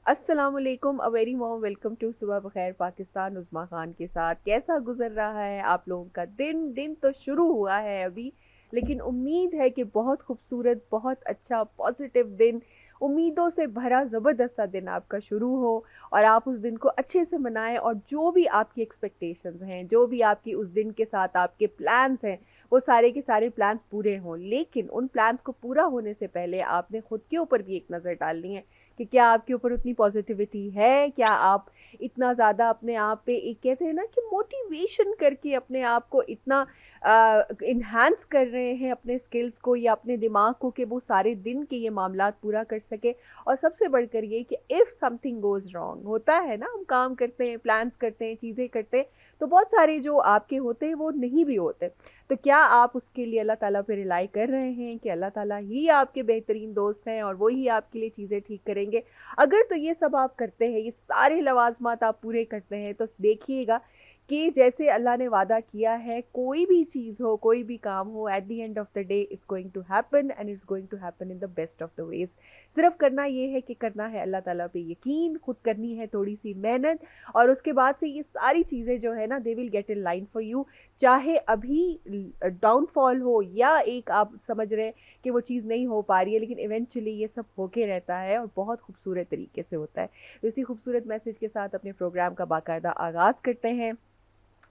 अस्सलामुअलैकुम, a very warm welcome to सुबह बखैर पाकिस्तान। उस्मा खान के साथ कैसा गुजर रहा है आप लोगों का दिन? दिन तो शुरू हुआ है अभी, लेकिन उम्मीद है कि बहुत खूबसूरत, बहुत अच्छा, पॉजिटिव दिन, उम्मीदों से भरा ज़बरदस्त सा दिन आपका शुरू हो और आप उस दिन को अच्छे से मनाएं। और जो भी आपकी एक्सपेक्टेशंस हैं, जो भी आपकी उस दिन के साथ आपके प्लान्स हैं, वो सारे के सारे प्लान्स पूरे हों। लेकिन उन प्लान्स को पूरा होने से पहले आपने खुद के ऊपर भी एक नज़र डालनी है कि क्या आपके ऊपर उतनी पॉजिटिविटी है, क्या आप इतना ज़्यादा अपने आप पे, एक कहते हैं ना कि मोटिवेशन करके अपने आप को इतना इन्हांस कर रहे हैं अपने स्किल्स को या अपने दिमाग को कि वो सारे दिन के ये मामलात पूरा कर सके। और सबसे बढ़कर ये कि इफ़ समथिंग गोज़ रॉन्ग, होता है ना, हम काम करते हैं, प्लान्स करते हैं, चीज़ें करते हैं, तो बहुत सारे जो आपके होते हैं वो नहीं भी होते। तो क्या आप उसके लिए अल्लाह ताला पे रिलाई कर रहे हैं कि अल्लाह ताला ही आपके बेहतरीन दोस्त हैं और वो ही आपके लिए चीज़ें ठीक करेंगे? अगर तो ये सब आप करते हैं, ये सारे लवाज़मात आप पूरे करते हैं, तो देखिएगा कि जैसे अल्लाह ने वादा किया है, कोई भी चीज़ हो, कोई भी काम हो, at the end of the day it's going to happen and it's going to happen in the best of the ways. सिर्फ़ करना ये है कि करना है अल्लाह ताला पे यकीन, खुद करनी है थोड़ी-सी मेहनत, और उसके बाद से ये सारी चीज़ें जो है ना, they will get in line for you. चाहे अभी डाउनफॉल हो या एक आप समझ रहे हैं कि वो चीज़ नहीं हो पा रही है, लेकिन इवेंचुअली ये सब होके रहता है और बहुत खूबसूरत तरीके से होता है। तो इसी खूबसूरत मैसेज के साथ अपने प्रोग्राम का बाकायदा आगाज़ करते हैं।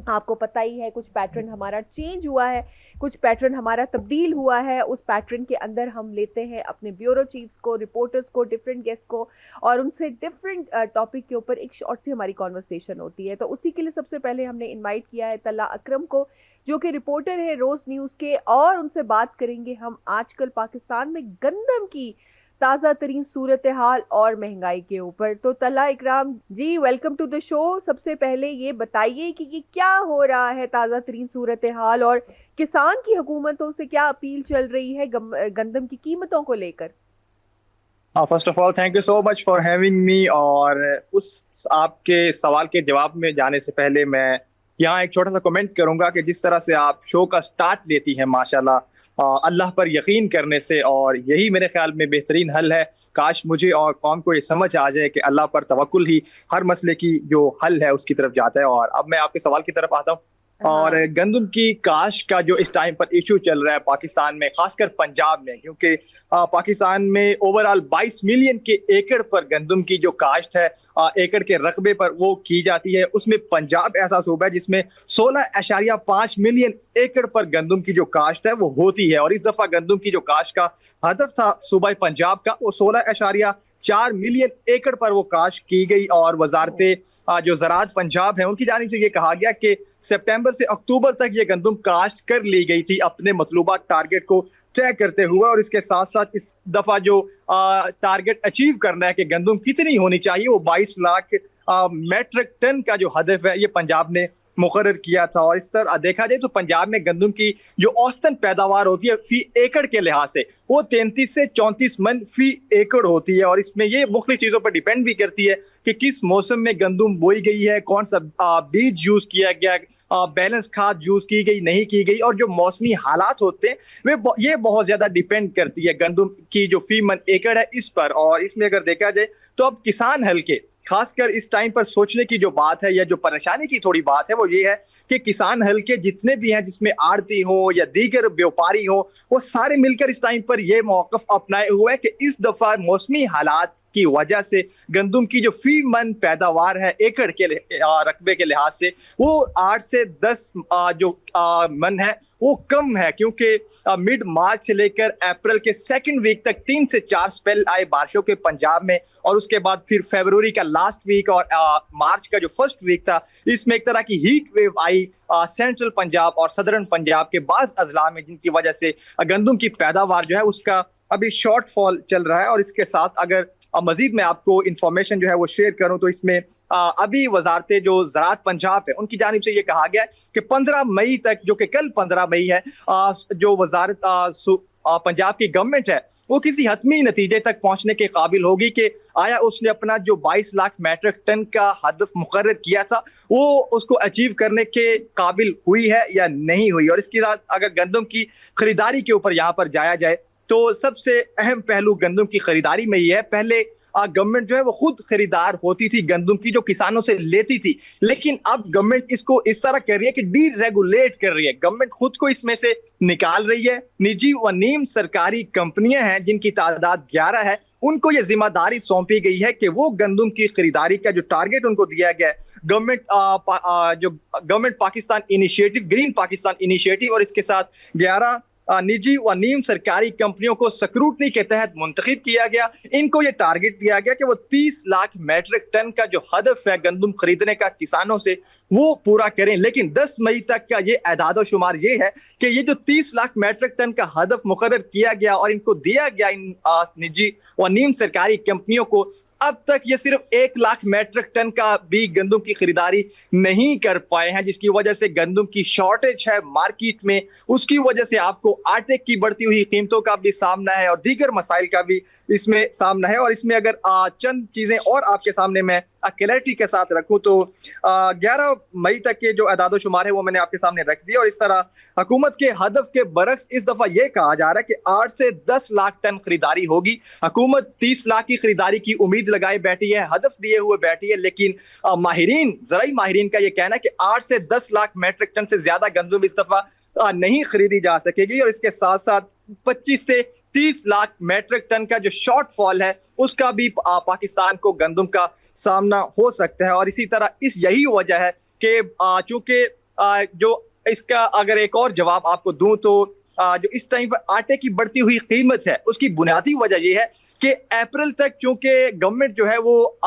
आपको पता ही है, कुछ पैटर्न हमारा चेंज हुआ है, कुछ पैटर्न हमारा तब्दील हुआ है। उस पैटर्न के अंदर हम लेते हैं अपने ब्यूरो चीफ्स को, रिपोर्टर्स को, डिफरेंट गेस्ट को, और उनसे डिफरेंट टॉपिक के ऊपर एक शॉर्ट सी हमारी कॉन्वर्सेशन होती है। तो उसी के लिए सबसे पहले हमने इनवाइट किया है तल्ला अकरम को, जो कि रिपोर्टर है रोज़ न्यूज़ के, और उनसे बात करेंगे हम आजकल पाकिस्तान में गंदम की ताज़ा तरीन सूरत हाल और महंगाई के ऊपर। तो तल्ला इकराम जी, वेलकम टू द शो। सबसे पहले ये बताइए कि ये क्या हो रहा है, ताज़ा तरीन सूरत हाल, और किसान की हुकूमतों से क्या अपील चल रही है गंदम की कीमतों को लेकर? First of all thank you so much for having मी। और उस आपके सवाल के जवाब में जाने से पहले मैं यहाँ एक छोटा सा कमेंट करूंगा कि जिस तरह से आप शो का स्टार्ट लेती हैं माशाल्लाह, अल्लाह पर यकीन करने से, और यही मेरे ख्याल में बेहतरीन हल है। काश मुझे और कौम को ये समझ आ जाए कि अल्लाह पर तवक्कुल ही हर मसले की जो हल है उसकी तरफ जाता है। और अब मैं आपके सवाल की तरफ आता हूँ। और हाँ। गंदम की काश का जो इस टाइम पर इशू चल रहा है पाकिस्तान में, खासकर पंजाब में, क्योंकि पाकिस्तान में ओवरऑल 22 मिलियन के एकड़ पर गंदम की जो काश्त है, एकड़ के रकबे पर वो की जाती है। उसमें पंजाब ऐसा सूबा है जिसमें 16.5 मिलियन एकड़ पर गंदम की जो काश्त है वो होती है। और इस दफा गंदम की जो काश्त का हदफ था सूबा पंजाब का, वो 16.4 मिलियन एकड़ पर वो काश्त की गई। और वजारत जो ज़राअत पंजाब है उनकी जानिब से ये कहा गया कि सितंबर से अक्टूबर तक ये गंदम काश्त कर ली गई थी अपने मतलूबा टारगेट को तय करते हुए। और इसके साथ साथ इस दफा जो टारगेट अचीव करना है कि गंदम कितनी होनी चाहिए, वो 22 लाख मेट्रिक टन का जो हदफ है ये पंजाब ने मुकर्रर किया था। और इस तरह देखा जाए तो पंजाब में गंदम की जो औसतन पैदावार होती है फी एकड़ के लिहाज से, वो 33 से 34 मन फी एकड़ होती है। और इसमें ये मुख्तलिफ चीज़ों पर डिपेंड भी करती है कि किस मौसम में गंदम बोई गई है, कौन सा बीज यूज किया गया, बैलेंस खाद यूज की गई नहीं की गई, और जो मौसमी हालात होते हैं ये बहुत ज्यादा डिपेंड करती है गंदम की जो फी मन एकड़ है इस पर। और इसमें अगर देखा जाए तो अब किसान हल के खासकर इस टाइम पर सोचने की जो बात है या जो परेशानी की थोड़ी बात है वो ये है कि किसान हल के जितने भी हैं, जिसमें आड़ती हो या दीगर व्यापारी हो, वो सारे मिलकर इस टाइम पर ये मौकफ अपनाए हुए हैं कि इस दफा मौसमी हालात की वजह से गंदम की जो फी मन पैदावार है एकड़ के रकबे के लिहाज से, वो 8 से 10 जो मन है वो कम है। क्योंकि मिड मार्च से लेकर अप्रैल के सेकंड वीक तक 3 से 4 स्पेल आए बारिशों के पंजाब में, और उसके बाद फिर फरवरी का लास्ट वीक और मार्च का जो फर्स्ट वीक था, इसमें एक तरह की हीट वेव आई सेंट्रल पंजाब और सदर्न पंजाब के बाज़ अजला में, जिनकी वजह से गंदम की पैदावार जो है उसका अभी शॉर्टफॉल चल रहा है। और इसके साथ अगर मजीद मैं आपको इंफॉर्मेशन जो है वो शेयर करूं तो इसमें अभी वजारत जो ज़राअत पंजाब है उनकी जानिब से ये कहा गया है कि 15 मई तक, जो कि कल 15 मई है, जो वजारत पंजाब की गवर्नमेंट है वो किसी हतमी नतीजे तक पहुंचने के काबिल होगी कि आया उसने अपना जो 22 लाख मेट्रिक टन का हदफ मुकर्रर किया था वो उसको अचीव करने के काबिल हुई है या नहीं हुई। और इसके साथ अगर गंदम की खरीदारी के ऊपर यहाँ पर जाया जाए तो सबसे अहम पहलू गंदम की खरीदारी में ये है, पहले गवर्नमेंट जो है वो खुद खरीदार होती थी गंदम की, जो किसानों से लेती थी। लेकिन अब गवर्नमेंट इसको इस तरह कर रही है कि डीरेगुलेट कर रही है, गवर्नमेंट खुद को इसमें से निकाल रही है। निजी व नीम सरकारी कंपनियां हैं जिनकी तादाद 11 है, उनको ये जिम्मेदारी सौंपी गई है कि वो गंदम की खरीदारी का जो टारगेट उनको दिया गया है, government Pakistan initiative, green Pakistan initiative और इसके साथ 11 निजी व नीम सरकारी कंपनियों को स्क्रूटनी के तहत मुंतखब किया गया। इनको ये टारगेट दिया गया कि वो 30 लाख मैट्रिक टन का जो हदफ है गंदम खरीदने का किसानों से, वो पूरा करें। लेकिन 10 मई तक का ये एदाद शुमार ये है कि ये जो 30 लाख मैट्रिक टन का हदफ मुकर्रर किया गया और इनको दिया गया इन निजी व नीम सरकारी कंपनियों को, अब तक ये सिर्फ 1 लाख मैट्रिक टन का भी गंदम की खरीदारी नहीं कर पाए हैं, जिसकी वजह से गंदम की शॉर्टेज है मार्केट में। उसकी वजह से आपको आटे की बढ़ती हुई कीमतों का भी सामना है और दीगर मसाइल का भी इसमें सामना है। और इसमें अगर चंद चीजें और आपके सामने मैं क्लैरिटी के साथ रखूं तो 11 मई तक के जो अदाद शुमार है वो मैंने आपके सामने रख दिया। और इस तरह हुकूमत के हदफ के बरक्स इस दफा यह कहा जा रहा है कि 8 से 10 लाख टन खरीदारी होगी। हुकूमत 30 लाख की खरीदारी की उम्मीद लगाए बैठी है, हदफ दिए हुए बैठी है, लेकिन ज़राई माहिरीन का यह कहना है कि 8 से 10 लाख मैट्रिक टन से ज्यादा गंदम इस दफा नहीं खरीदी जा सकेगी। और इसके साथ साथ 25 से 30 लाख मैट्रिक टन का जो शॉर्टफॉल है उसका भी पाकिस्तान को गंदम का सामना हो सकता है। और इसी तरह यही वजह है कि चूंकि जो इसका अगर एक और जवाब आपको दूं तो जो इस टाइम पर आटे की बढ़ती हुई कीमत है उसकी बुनियादी वजह यह है कि अप्रैल तक चूंकि गवर्नमेंट जो है वो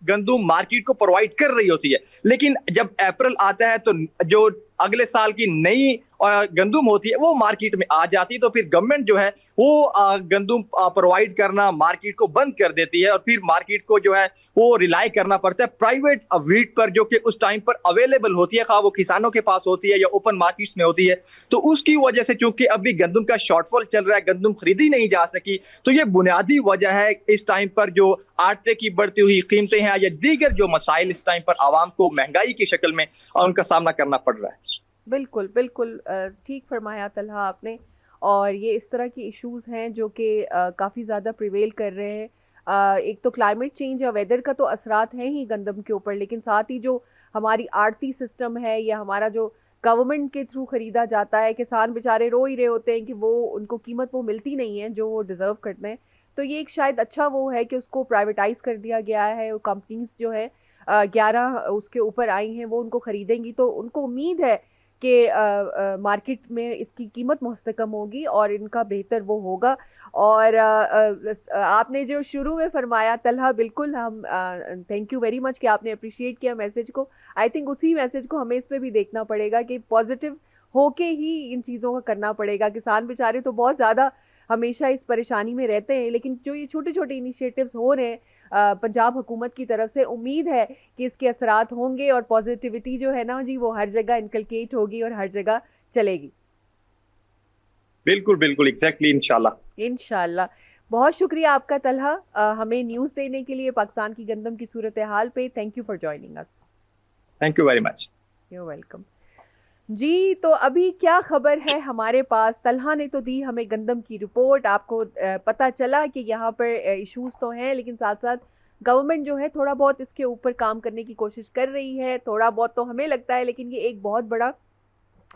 गंदम मार्केट को प्रोवाइड कर रही होती है, लेकिन जब अप्रैल आता है तो जो अगले साल की नई और गंदम होती है वो मार्केट में आ जाती है, तो फिर गवर्नमेंट जो है वो गंदम प्रोवाइड करना मार्केट को बंद कर देती है और फिर मार्केट को जो है वो रिलाई करना पड़ता है प्राइवेट व्हीट पर, जो कि उस टाइम पर अवेलेबल होती है, खा वो किसानों के पास होती है या ओपन मार्केट्स में होती है। तो उसकी वजह से चूंकि अभी गंदम का शॉर्टफॉल चल रहा है, गंदम खरीदी नहीं जा सकी, तो ये बुनियादी वजह है इस टाइम पर जो आटे की बढ़ती हुई कीमतें हैं या दीगर जो मसाइल इस टाइम पर आवाम को महंगाई की शक्ल में उनका सामना करना पड़ रहा है। बिल्कुल बिल्कुल ठीक फरमाया तलहा आपने। और ये इस तरह की इश्यूज़ हैं जो कि काफ़ी ज़्यादा प्रिवेल कर रहे हैं। एक तो क्लाइमेट चेंज या वेदर का तो असरात हैं ही गंदम के ऊपर, लेकिन साथ ही जो हमारी आड़ती सिस्टम है या हमारा जो गवर्नमेंट के थ्रू ख़रीदा जाता है, किसान बेचारे रो ही रहे होते हैं कि वो उनको कीमत वो मिलती नहीं है जो वो डिज़र्व करते हैं। तो ये एक शायद अच्छा वो है कि उसको प्राइवेटाइज़ कर दिया गया है। वो कंपनीज जो है 11 उसके ऊपर आई हैं, वो उनको ख़रीदेंगी तो उनको उम्मीद है कि मार्केट में इसकी कीमत मुस्तकम होगी और इनका बेहतर वो होगा। और आपने जो शुरू में फरमाया तलहा, बिल्कुल हम थैंक यू वेरी मच कि आपने अप्रिशिएट किया मैसेज को। आई थिंक उसी मैसेज को हमें इस पे भी देखना पड़ेगा कि पॉजिटिव होके ही इन चीज़ों का करना पड़ेगा। किसान बेचारे तो बहुत ज़्यादा हमेशा इस परेशानी में रहते हैं, लेकिन जो ये छोटे छोटे इनिशिएटिव्स हो रहे हैं पंजाब हुकूमत की तरफ से, उम्मीद है कि इसके असरात होंगे और पॉजिटिविटी जो है ना जी वो हर जगह इनकलकेट होगी और हर जगह चलेगी। बिल्कुल बिल्कुल एग्जैक्टली, इंशाल्लाह इंशाल्लाह। बहुत शुक्रिया आपका तलहा हमें न्यूज़ देने के लिए पाकिस्तान की गंदम की सूरत हाल पे। Thank you for joining us. Thank you very much. You welcome जी। तो अभी क्या खबर है हमारे पास? तलहा ने तो दी हमें गंदम की रिपोर्ट, आपको पता चला कि यहाँ पर इश्यूज तो हैं, लेकिन साथ साथ गवर्नमेंट जो है थोड़ा बहुत इसके ऊपर काम करने की कोशिश कर रही है। थोड़ा बहुत तो हमें लगता है, लेकिन ये एक बहुत बड़ा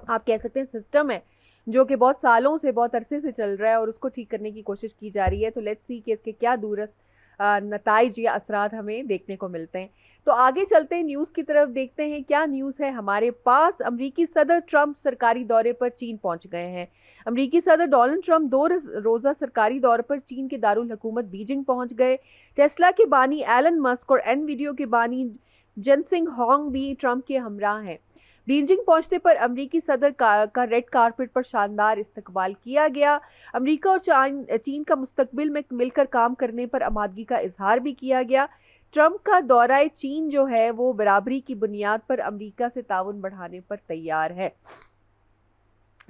आप कह सकते हैं सिस्टम है जो कि बहुत सालों से, बहुत अरसे से चल रहा है और उसको ठीक करने की कोशिश की जा रही है। तो लेट्स सी कि इसके क्या दूरस नताइज या असरात हमें देखने को मिलते हैं। तो आगे चलते हैं, न्यूज़ की तरफ देखते हैं क्या न्यूज़ है हमारे पास। अमरीकी सदर ट्रंप सरकारी दौरे पर चीन पहुंच गए हैं। अमरीकी सदर डोनाल्ड ट्रंप 2 रोज़ा सरकारी दौरे पर चीन के दारुल हुकूमत बीजिंग पहुंच गए। टेस्ला के बानी एलन मस्क और एनवीडियो के बानी जेनसिंग होंग भी ट्रंप के हमराह हैं। बीजिंग पहुंचने पर अमरीकी सदर का रेड कारपेट पर शानदार इस्तकबाल किया गया। अमरीका और चीन का मुस्तकबिल में मिलकर काम करने पर आमादगी का इजहार भी किया गया। ट्रंप का दौरा चीन जो है वो बराबरी की बुनियाद पर अमरीका से ताउन बढ़ाने पर तैयार है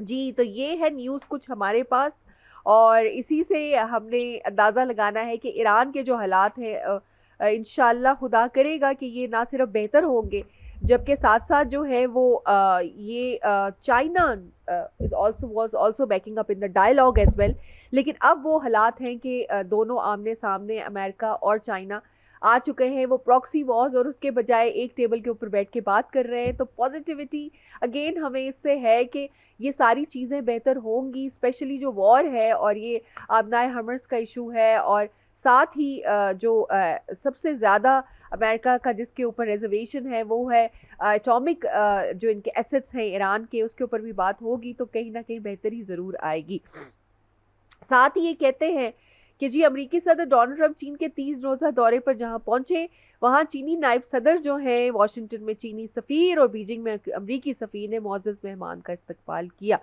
जी। तो ये है न्यूज़ कुछ हमारे पास, और इसी से हमने अंदाज़ा लगाना है कि ईरान के जो हालात हैं इंशाल्लाह खुदा करेगा कि ये ना सिर्फ बेहतर होंगे जबकि साथ साथ जो है वो ये China is also was also backing up in the dialogue as well. लेकिन अब वो हालात हैं कि दोनों आमने सामने अमेरिका और चाइना आ चुके हैं, वो प्रॉक्सी वॉर्स, और उसके बजाय एक टेबल के ऊपर बैठ के बात कर रहे हैं। तो पॉजिटिविटी अगेन हमें इससे है कि ये सारी चीज़ें बेहतर होंगी, स्पेशली जो वॉर है और ये आबनाए हमर्स का इशू है, और साथ ही जो सबसे ज़्यादा अमेरिका का जिसके ऊपर रिजर्वेशन है वो है एटॉमिक जो इनके एसेट्स हैं ईरान के, उसके ऊपर भी बात होगी। तो कहीं ना कहीं बेहतरी ज़रूर आएगी। साथ ही ये कहते हैं कि जी अमेरिकी सदर डोनाल्ड ट्रंप चीन के 30 रोज़ा दौरे पर जहां पहुंचे, वहां चीनी नायब सदर जो हैं वाशिंगटन में चीनी सफ़ीर और बीजिंग में अमेरिकी सफ़ीर ने मुअज़्ज़ज़ मेहमान का इस्तकबाल किया।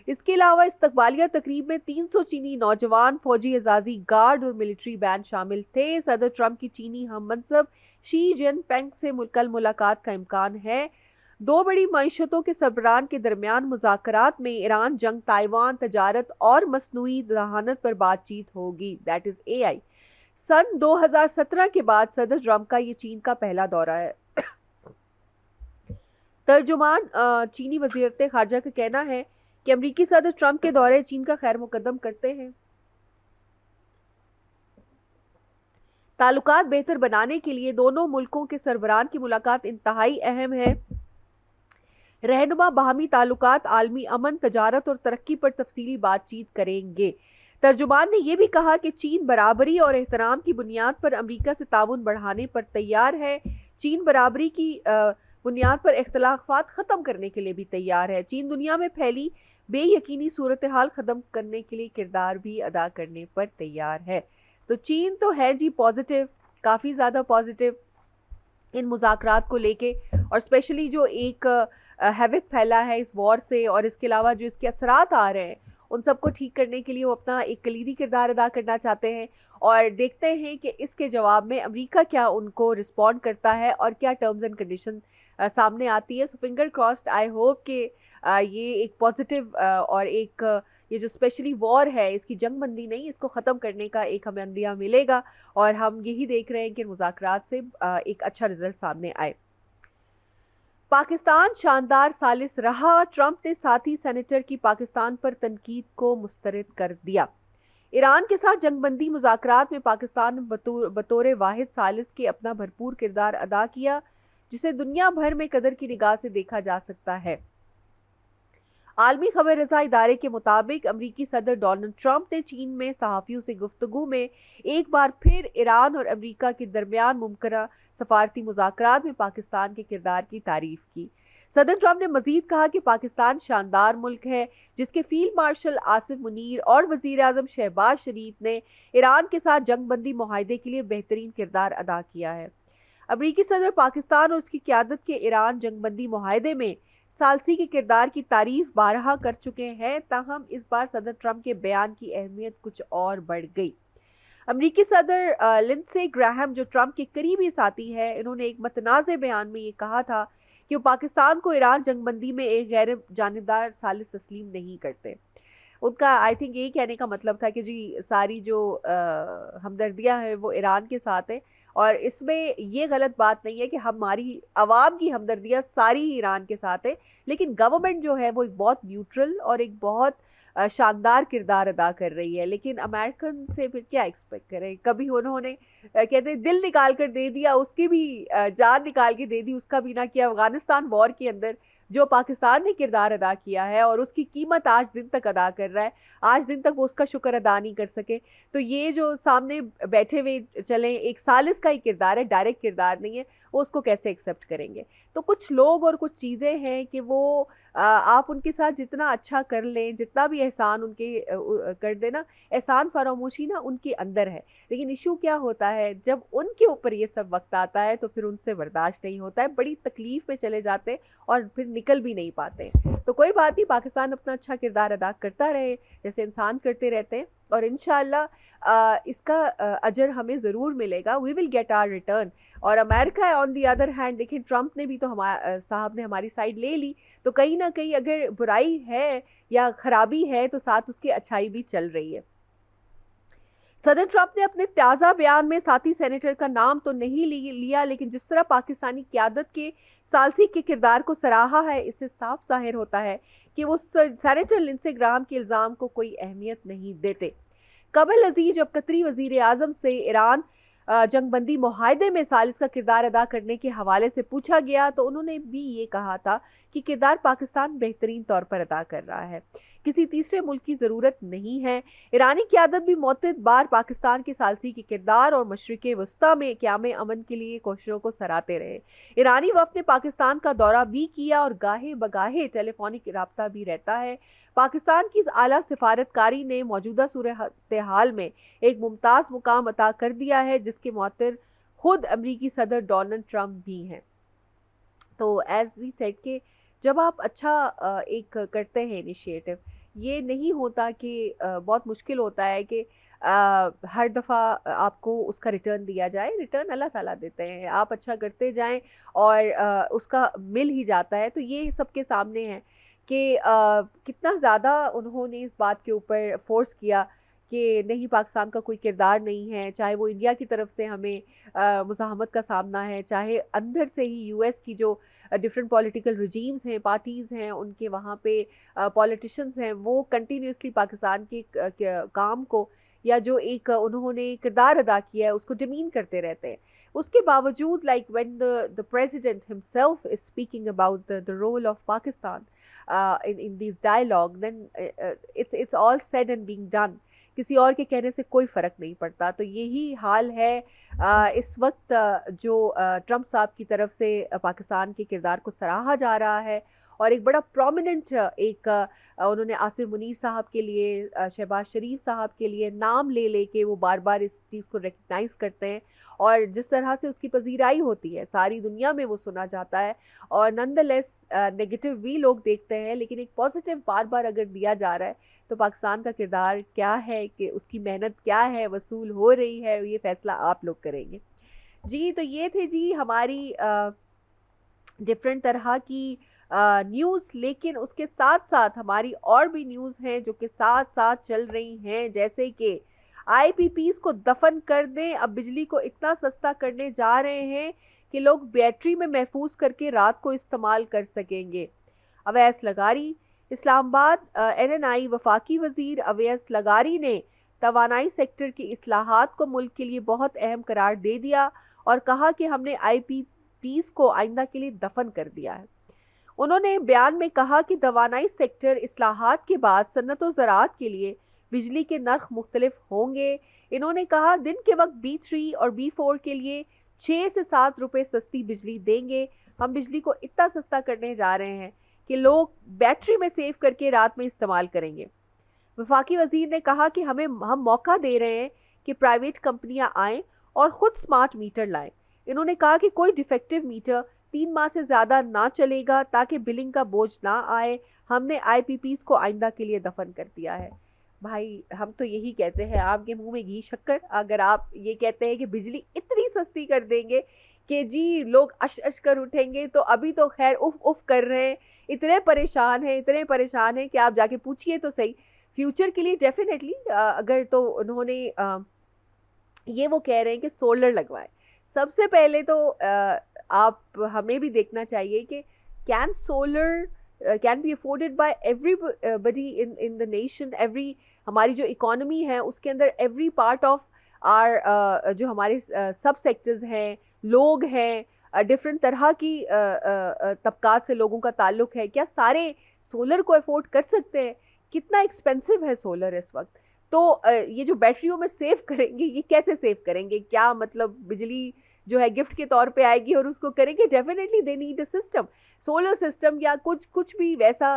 इसके अलावा इस्तकबालिया तकरीब में 300 चीनी नौजवान, फौजी एजाजी, गार्ड और मिलिट्री बैंड शामिल थे। सदर ट्रंप की चीनी हम मनसब शी जिनपिंग से कल मुलाकात का इम्कान है। दो बड़ी मईशतों के सरबराहान के दरमियान मुज़ाकरात में ईरान, जंग, ताइवान, तजारत और मसनूई जहानत पर बातचीत होगी, दैट इज़ AI। सन 2017 के बाद सदर ट्रंप का ये चीन का पहला दौरा है। तर्जुमान चीनी वज़ीरत ख़ारजा का कहना है कि अमेरिकी सदर ट्रंप के दौरे चीन का खैर मुकद्दम करते हैं। ताल्लुकात बेहतर बनाने के लिए दोनों मुल्कों के सरबराहान की मुलाकात इंतहाई अहम है। रहनुमा बाहमी ताल्लुकात, आलमी अमन, तजारत और तरक्की पर तफसीली बातचीत करेंगे। तर्जुमान ने यह भी कहा कि चीन बराबरी और एहतराम की बुनियाद पर अमेरिका से ताउन बढ़ाने पर तैयार है। चीन बराबरी की बुनियाद पर इख्तलाफात ख़त्म करने के लिए भी तैयार है। चीन दुनिया में फैली बेयकीनी सूरत हाल ख़त्म करने के लिए किरदार भी अदा करने पर तैयार है। तो चीन तो है जी पॉजिटिव, काफ़ी ज़्यादा पॉजिटिव इन मुज़ाकरात को लेके, और स्पेशली जो एक हैविक फैला है इस वॉर से, और इसके अलावा जो इसके असरात आ रहे हैं उन सबको ठीक करने के लिए वो अपना एक कलीदी किरदार अदा करना चाहते हैं। और देखते हैं कि इसके जवाब में अमेरिका क्या उनको रिस्पॉन्ड करता है और क्या टर्म्स एंड कंडीशन सामने आती है। सो फिंगर क्रॉस्ड, आई होप कि ये एक पॉजिटिव और एक ये जो स्पेशली वॉर है इसकी जंगबंदी नहीं, इसको ख़त्म करने का एक हमें अंदिया मिलेगा, और हम यही देख रहे हैं कि मुज़ाकरात से एक अच्छा रिजल्ट सामने आए। पाकिस्तान शानदार सालिस रहा, ट्रंप ने साथी सेनेटर की पाकिस्तान पर तनकीद को मुस्तरद कर दिया। ईरान के साथ जंगबंदी मुज़ाकरात में पाकिस्तान ने बतौर वाहिद सालिस के अपना भरपूर किरदार अदा किया, जिसे दुनिया भर में कदर की निगाह से देखा जा सकता है। आलमी खबर रसा इदारे के मुताबिक अमरीकी सदर डोनाल्ड ट्रंप ने चीन में सहाफ़ियों से गुफ्तगू में एक बार फिर ईरान और अमरीका के दरमियान मुमकिन सफारती मुज़ाकरात में पाकिस्तान के किरदार की तारीफ की। सदर ट्रंप ने मजीद कहा कि पाकिस्तान शानदार मुल्क है, जिसके फील्ड मार्शल आसिफ मुनीर और वज़ीर आज़म शहबाज शरीफ ने ईरान के साथ जंगबंदी मुआहदे के लिए बेहतरीन किरदार अदा किया है। अमरीकी सदर पाकिस्तान और उसकी क़यादत के ईरान जंगबंदी मुआहदे में सालसी के किरदार की तारीफ बारहा कर चुके हैं, ताहम इस बार सदर ट्रंप के बयान की अहमियत कुछ और बढ़ गई। अमरीकी सदर लिंडसे ग्राहम, जो ट्रंप के करीबी साथी है, इन्होंने एक मतनाज़े बयान में ये कहा था कि वो पाकिस्तान को ईरान जंगबंदी में एक गैर जानिबदार सालिस तस्लीम नहीं करते। उनका आई थिंक यही कहने का मतलब था कि जी सारी जो हमदर्दियाँ हैं वो ईरान के साथ है, और इसमें ये गलत बात नहीं है कि हमारी आवाम की हमदर्दियाँ सारी ही ईरान के साथ है, लेकिन गवर्नमेंट जो है वो एक बहुत न्यूट्रल और एक बहुत शानदार किरदार अदा कर रही है। लेकिन अमेरिकन से फिर क्या एक्सपेक्ट करें, कभी उन्होंने कहते हैं दिल निकाल कर दे दिया, उसकी भी जान निकाल के दे दी, उसका भी ना किया। अफगानिस्तान वॉर के अंदर जो पाकिस्तान ने किरदार अदा किया है और उसकी कीमत आज दिन तक अदा कर रहा है, आज दिन तक वो उसका शुक्र अदा नहीं कर सके। तो ये जो सामने बैठे हुए चलें एक सालिस का ही किरदार है, डायरेक्ट किरदार नहीं है, वो उसको कैसे एक्सेप्ट करेंगे। तो कुछ लोग और कुछ चीज़ें हैं कि वो आप उनके साथ जितना अच्छा कर लें, जितना भी एहसान उनके कर देना, एहसान फरामोशी ना उनके अंदर है। लेकिन इशू क्या होता है, जब उनके ऊपर ये सब वक्त आता है तो फिर उनसे बर्दाश्त नहीं होता है, बड़ी तकलीफ में चले जाते हैं और फिर निकल भी नहीं पाते। तो कोई बात नहीं, पाकिस्तान अपना अच्छा किरदार अदा करता रहे जैसे इंसान करते रहते हैं, और इंशाअल्लाह इसका अजर हमें ज़रूर मिलेगा। We will get our return. और America on the other hand, देखिए ट्रंप ने भी तो साहब ने हमारी साइड ले ली, तो कहीं ना कहीं अगर बुराई है या ख़राबी है तो साथ उसकी अच्छाई भी चल रही है। सदर ट्रंप ने अपने ताज़ा बयान में साथी सेनेटर का नाम तो नहीं लिया, लेकिन जिस तरह पाकिस्तानी क़यादत के सालसी के किरदार को सराहा है, इससे साफ ज़ाहिर होता है कि वो सेनेटर लिंडसे ग्राहम के इल्ज़ाम को कोई अहमियत नहीं देते। कबल अजीज जब कतरी वज़ीर आज़म से ईरान जंगबंदी मुआहदे में सालिस का किरदार अदा करने के हवाले से पूछा गया तो उन्होंने भी ये कहा था कि किरदार पाकिस्तान बेहतरीन तौर पर अदा कर रहा है, किसी तीसरे मुल्क की ज़रूरत नहीं है। ईरानी क़यादत भी मुतअद्दिद बार पाकिस्तान के सालसी के किरदार और मशरिक़ वस्ता में क़याम अमन के लिए कोशिशों को सराहते रहे। ईरानी वफ़द ने पाकिस्तान का दौरा भी किया और गाहे बगाहे टेलीफोनिक रब्ता भी रहता है। पाकिस्तान की इस आला सिफारतकारी ने मौजूदा सूरत हाल में एक मुमताज़ मुकाम अता कर दिया है, जिसके मुअत्तिर खुद अमरीकी सदर डोनाल्ड ट्रंप भी हैं। तो एज वी सेड के जब आप अच्छा एक करते हैं इनिशिएटिव, ये नहीं होता कि बहुत मुश्किल होता है कि हर दफ़ा आपको उसका रिटर्न दिया जाए। रिटर्न अल्लाह ताला देते हैं, आप अच्छा करते जाएं और उसका मिल ही जाता है। तो ये सबके सामने है कि कितना ज़्यादा उन्होंने इस बात के ऊपर फोर्स किया कि नहीं, पाकिस्तान का कोई किरदार नहीं है, चाहे वो इंडिया की तरफ से हमें मुज़ाहमत का सामना है, चाहे अंदर से ही यूएस की जो डिफरेंट पॉलिटिकल रिजीम्स हैं, पार्टीज़ हैं, उनके वहाँ पे पॉलिटिशियंस हैं, वो कंटिन्यूसली पाकिस्तान के काम को या जो एक उन्होंने किरदार अदा किया है उसको डिमीन करते रहते हैं। उसके बावजूद like when the president himself is speaking about the role of Pakistan in these dialogue, then it's all said and being done. किसी और के कहने से कोई फ़र्क नहीं पड़ता। तो यही हाल है इस वक्त जो ट्रंप साहब की तरफ से पाकिस्तान के किरदार को सराहा जा रहा है और एक बड़ा प्रोमिनेंट एक उन्होंने आसिफ मुनीर साहब के लिए, शहबाज शरीफ साहब के लिए नाम ले के वो बार बार इस चीज़ को रिकग्नाइज़ करते हैं और जिस तरह से उसकी पजीराई होती है सारी दुनिया में वो सुना जाता है और नंदलेस नेगेटिव भी लोग देखते हैं, लेकिन एक पॉजिटिव बार बार अगर दिया जा रहा है तो पाकिस्तान का किरदार क्या है कि उसकी मेहनत क्या है, वसूल हो रही है, ये फ़ैसला आप लोग करेंगे। जी तो ये थे जी हमारी डिफरेंट तरह की न्यूज़, लेकिन उसके साथ साथ हमारी और भी न्यूज़ हैं जो कि साथ साथ चल रही हैं, जैसे कि आईपीपीज को दफन कर दें, अब बिजली को इतना सस्ता करने जा रहे हैं कि लोग बैटरी में महफूज करके रात को इस्तेमाल कर सकेंगे। अवैस लगारी इस्लामाबाद एनएनआई वफाकी वज़ीर अवैस लगारी ने तवानाई सेक्टर की इस्लाहात को मुल्क के लिए बहुत अहम करार दे दिया और कहा कि हमने आईपीपीज को आइंदा के लिए दफन कर दिया है। उन्होंने बयान में कहा कि तवानाई सेक्टर इस्लाहात के बाद सन्नत व ज़राअत के लिए बिजली के नर्ख मुख्तलिफ होंगे। इन्होंने कहा दिन के वक्त B3 और B4 के लिए 6 से 7 रुपये सस्ती बिजली देंगे। हम बिजली को इतना सस्ता करने जा रहे हैं कि लोग बैटरी में सेव करके रात में इस्तेमाल करेंगे। वफाकी वज़ीर ने कहा कि हम मौका दे रहे हैं कि प्राइवेट कंपनियां आएँ और ख़ुद स्मार्ट मीटर लाएं। इन्होंने कहा कि कोई डिफेक्टिव मीटर 3 माह से ज़्यादा ना चलेगा ताकि बिलिंग का बोझ ना आए। हमने आईपीपीज को आइंदा के लिए दफन कर दिया है। भाई हम तो यही कहते हैं, आपके मुंह में घी शक्कर। अगर आप ये कहते हैं कि बिजली इतनी सस्ती कर देंगे कि जी लोग अश अश कर उठेंगे, तो अभी तो खैर उफ उफ कर रहे हैं, इतने परेशान हैं कि आप जाके पूछिए तो सही। फ्यूचर के लिए डेफिनेटली अगर तो उन्होंने ये वो कह रहे हैं कि सोलर लगवाएं। सबसे पहले तो आप हमें भी देखना चाहिए कि can solar can be afforded by everybody in the nation. हमारी जो इकोनॉमी है उसके अंदर एवरी पार्ट ऑफ आर जो हमारे सब सेक्टर्स हैं, लोग हैं, डिफरेंट तरह की तबकात से लोगों का ताल्लुक है, क्या सारे सोलर को अफोर्ड कर सकते हैं? कितना एक्सपेंसिव है सोलर इस वक्त। तो ये जो बैटरियों में सेव करेंगे, ये कैसे सेव करेंगे? क्या मतलब बिजली जो है गिफ्ट के तौर पे आएगी और उसको करेंगे? Definitely they need a system, solar system या कुछ भी वैसा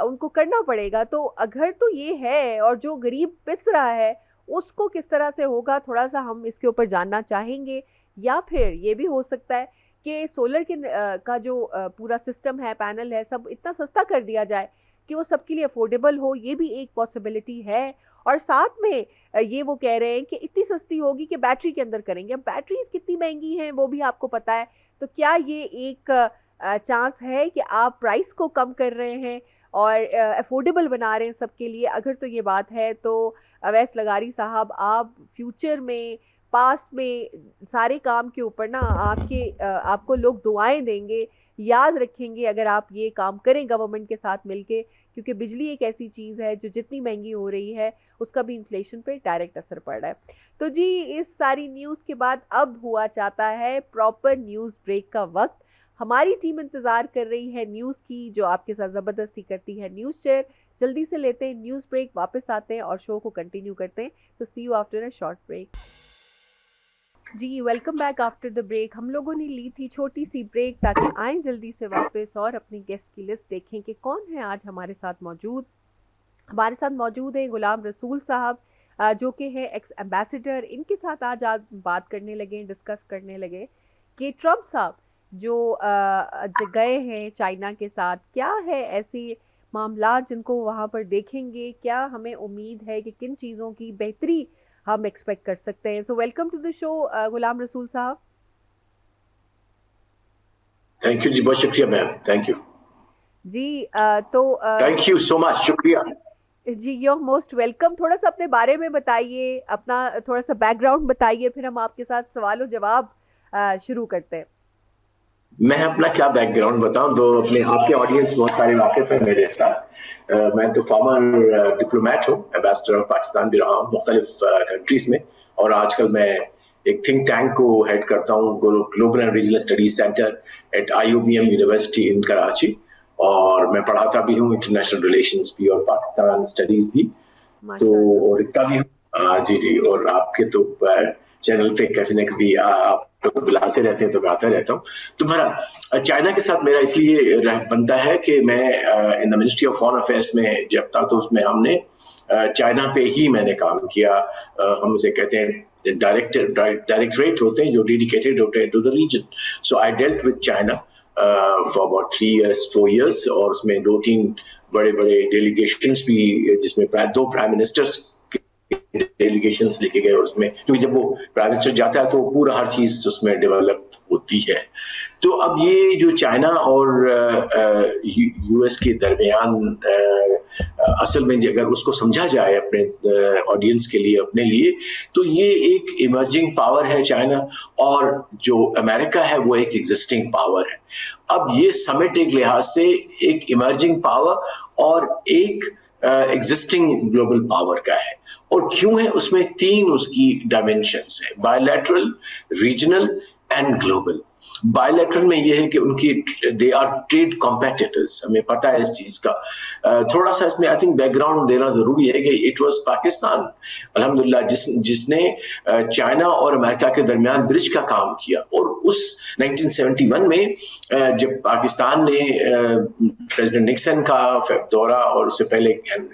उनको करना पड़ेगा। तो अगर तो ये है और जो गरीब पिस रहा है उसको किस तरह से होगा, थोड़ा सा हम इसके ऊपर जानना चाहेंगे। या फिर ये भी हो सकता है कि सोलर के का जो पूरा सिस्टम है, पैनल है, सब इतना सस्ता कर दिया जाए कि वो सबके लिए अफोर्डेबल हो। ये भी एक पॉसिबिलिटी है। और साथ में ये वो कह रहे हैं कि इतनी सस्ती होगी कि बैटरी के अंदर करेंगे। अब बैटरीज कितनी महंगी हैं वो भी आपको पता है। तो क्या ये एक चांस है कि आप प्राइस को कम कर रहे हैं और अफोर्डेबल बना रहे हैं सबके लिए? अगर तो ये बात है तो अवैस लगारी साहब, आप फ्यूचर में, पास्ट में, सारे काम के ऊपर ना आपको लोग दुआएं देंगे, याद रखेंगे अगर आप ये काम करें गवर्नमेंट के साथ मिलके, क्योंकि बिजली एक ऐसी चीज़ है जो जितनी महंगी हो रही है उसका भी इन्फ्लेशन पे डायरेक्ट असर पड़ रहा है। तो जी, इस सारी न्यूज़ के बाद अब हुआ चाहता है प्रॉपर न्यूज़ ब्रेक का वक्त। हमारी टीम इंतज़ार कर रही है न्यूज़ की, जो आपके साथ ज़बरदस्ती करती है न्यूज़ शेयर। जल्दी से लेते हैं न्यूज़ ब्रेक, वापस आते हैं और शो को कंटिन्यू करते हैं। तो see you after a short break. जी, welcome back after the break. हम लोगों ने ली थी छोटी सी ब्रेक ताकि आएँ जल्दी से वापस और अपनी गेस्ट की लिस्ट देखें कि कौन है आज हमारे साथ मौजूद। हमारे साथ मौजूद हैं गुलाम रसूल साहब, जो कि है एक्स एम्बेसडर। इनके साथ आज बात करने लगे, डिस्कस करने लगे कि ट्रम्प साहब जो गए हैं चाइना के साथ, क्या है ऐसे मामला जिनको वहाँ पर देखेंगे, क्या हमें उम्मीद है कि किन चीज़ों की बेहतरी हम एक्सपेक्ट कर सकते हैं। So welcome to the show Ghulam Rasool साहब। थैंक यू जी, बहुत शुक्रिया मैम, थैंक यू जी। थैंक यू सो मच, शुक्रिया जी, यू आर मोस्ट वेलकम। थोड़ा सा अपने बारे में बताइए, अपना थोड़ा सा बैकग्राउंड बताइए, फिर हम आपके साथ सवाल और जवाब शुरू करते हैं। मैं अपना क्या बैकग्राउंड बताऊं, तो अपने आपके ऑडियंस बहुत सारे वाकिफ हैं मेरे साथ। मैं तो फॉर्मर डिप्लोमेट हूँ, एम्बेसडर ऑफ पाकिस्तान भी रहा हूँ मुख्तलिफ कंट्रीज में, और आजकल मैं एक थिंक टैंक को हेड करता हूँ, global and regional studies centre at IUBM university in Karachi, और मैं पढ़ाता भी हूँ इंटरनेशनल रिलेशंस भी और पाकिस्तान स्टडीज भी, तो और लिखता भी हूँ। जी जी, और आपके तो चैनल पे कभी न कभी आप लोग बुलाते रहते हैं तो मैं आता रहता हूँ। तो मेरा चाइना के साथ मेरा इसलिए बनता है कि मैं in the ministry of foreign affairs में जब था तो उसमें हमने चाइना पे ही मैंने काम किया। हम उसे कहते हैं डायरेक्टरेट होते हैं जो डेडिकेटेड होते हैं to the region. So I dealt with China for about 3 years 4 years, और उसमें 2-3 बड़े बड़े डेलीगेशंस भी, जिसमें 2 प्राइम मिनिस्टर्स डेलीगेशंस लेके गए, और उसमें क्योंकि जब वो प्राइम मिनिस्टर जाता है तो पूरा हर चीज उसमें डेवलप होती है। तो अब ये जो चाइना और US के दरमियान असल में अगर उसको समझा जाए अपने ऑडियंस के लिए, अपने लिए, तो ये एक इमर्जिंग पावर है चाइना, और जो अमेरिका है वो एक एग्जिस्टिंग पावर है। अब ये समिट एक लिहाज से एक इमर्जिंग पावर और एक एग्जिस्टिंग ग्लोबल पावर का है। और क्यों है? उसमें 3 उसकी डायमेंशंस है, bilateral, regional and global. Bilateral में ये है कि उनकी दे आर ट्रेड कॉम्पिटिटर्स, हमें पता है इस चीज का। थोड़ा सा इसमें आई थिंक बैकग्राउंड देना जरूरी है कि इट वाज पाकिस्तान अल्हम्दुलिल्लाह जिसने चाइना और अमेरिका के दरमियान ब्रिज का काम किया, और उस 1971 में जब पाकिस्तान ने प्रेसिडेंट निक्सन का दौरा, और उससे पहले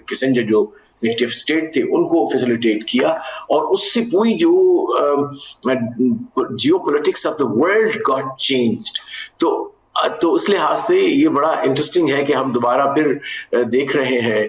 किसिंजर जो सेक्रेटरी ऑफ स्टेट थे, उनको फैसिलिटेट किया, और उससे पूरी जो geopolitics of the world got changed. तो उस लिहाज से ये बड़ा इंटरेस्टिंग है कि हम दोबारा फिर देख रहे हैं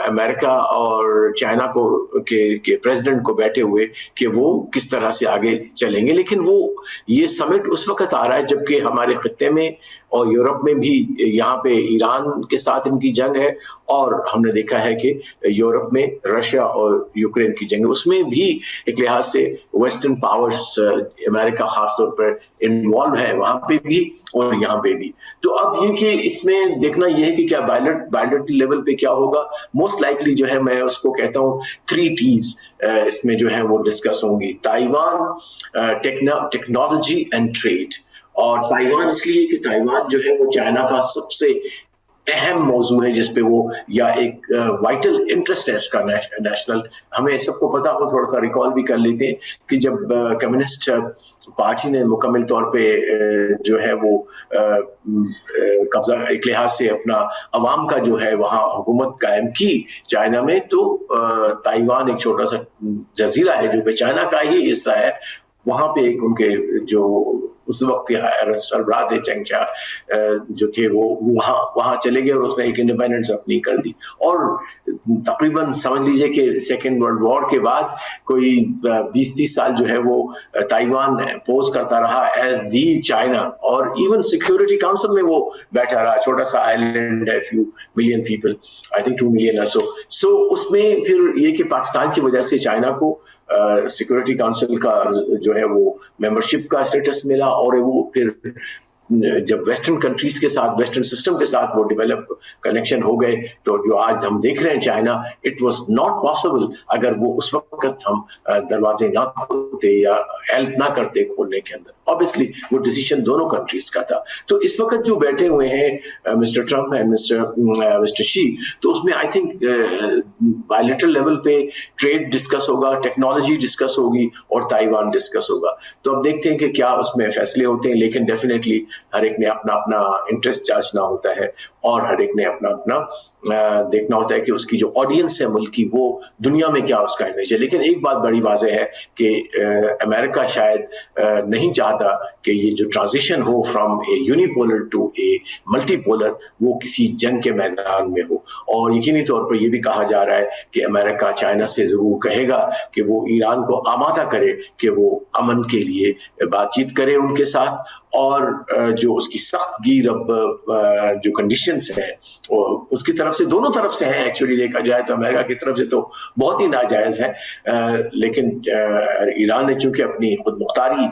अमेरिका और चाइना को के प्रेसिडेंट को बैठे हुए कि वो किस तरह से आगे चलेंगे। लेकिन वो ये समिट उस वक्त आ रहा है जबकि हमारे खित्ते में और यूरोप में भी यहाँ पे ईरान के साथ इनकी जंग है, और हमने देखा है कि यूरोप में रशिया और यूक्रेन की जंग है, उसमें भी एक लिहाज से वेस्टर्न पावर्स, अमेरिका खासतौर पर इन्वॉल्व है वहां पे भी और यहाँ पे भी। तो अब ये कि इसमें देखना ये है कि क्या बायलैटरल लेवल पे क्या होगा। मोस्ट लाइकली जो है मैं उसको कहता हूँ 3 T's इसमें जो है वो डिस्कस होंगी, ताइवान, टेक्नोलॉजी एंड ट्रेड। और ताइवान इसलिए कि ताइवान जो है वो चाइना का सबसे अहम मौजू है, जिसपे वो या एक वाइटल इंटरेस्ट है उसका नेशनल। हमें सबको पता हो, थोड़ा सा रिकॉल भी कर लेते हैं कि जब कम्युनिस्ट पार्टी ने मुकम्मल तौर पे जो है वो कब्जा एक लिहाज से अपना अवाम का जो है वहाँ हुकूमत कायम की चाइना में, तो ताइवान एक छोटा सा जजीरा है जो कि चाइना का ही हिस्सा है, वहाँ पे एक उनके जो उस वक्त सरबराह चंगशाह जो थे वो वहाँ चले गए और उसने एक इंडिपेंडेंस अपनी कर दी। और तकरीबन समझ लीजिए कि सेकेंड वर्ल्ड वॉर के बाद कोई 20-30 साल जो है वो ताइवान पोज करता रहा एज दी चाइना, और इवन सिक्योरिटी काउंसिल में वो बैठा रहा। छोटा सा आइलैंड है, few million people, I think 2 million or so उसमें फिर ये कि पाकिस्तान की वजह से चाइना को सिक्योरिटी काउंसिल का जो है वो मेंबरशिप का स्टेटस मिला, और वो फिर जब वेस्टर्न कंट्रीज के साथ, वेस्टर्न सिस्टम के साथ वो डेवलप कनेक्शन हो गए, तो जो आज हम देख रहे हैं China, it was not possible अगर वो उस वक्त हम दरवाजे ना खोलते या हेल्प ना करते खोलने के अंदर। ऑब्वियसली वो डिसीजन दोनों कंट्रीज का था। तो इस वक्त जो बैठे हुए हैं mister Trump and mister she, तो उसमें आई थिंक बायलैटरल लेवल पे ट्रेड डिस्कस होगा, टेक्नोलॉजी डिस्कस होगी और ताइवान डिस्कस होगा। तो अब देखते हैं कि क्या उसमें फैसले होते हैं, लेकिन डेफिनेटली हर एक ने अपना अपना इंटरेस्ट जांचना होता है और हर एक ने अपना अपना देखना होता है कि उसकी जो ऑडियंस है मुल्क की, वो दुनिया में क्या उसका इमेज है। लेकिन एक बात बड़ी वाज़ेह है कि अमेरिका शायद नहीं चाहता कि ये जो ट्रांजिशन हो from a unipolar to a multipolar, वो किसी जंग के मैदान में हो। और यकीनी तौर पर यह भी कहा जा रहा है कि अमेरिका चाइना से ज़रूर कहेगा कि वो ईरान को आमादा करे कि वो अमन के लिए बातचीत करे उनके साथ, और जो उसकी सख्त गिर अब जो कंडीशंस है उसकी तरफ से, दोनों तरफ से हैं एक्चुअली देखा जाए तो। अमेरिका की तरफ से तो बहुत ही नाजायज है, लेकिन ईरान ने चूंकि अपनी खुद मुख्तारी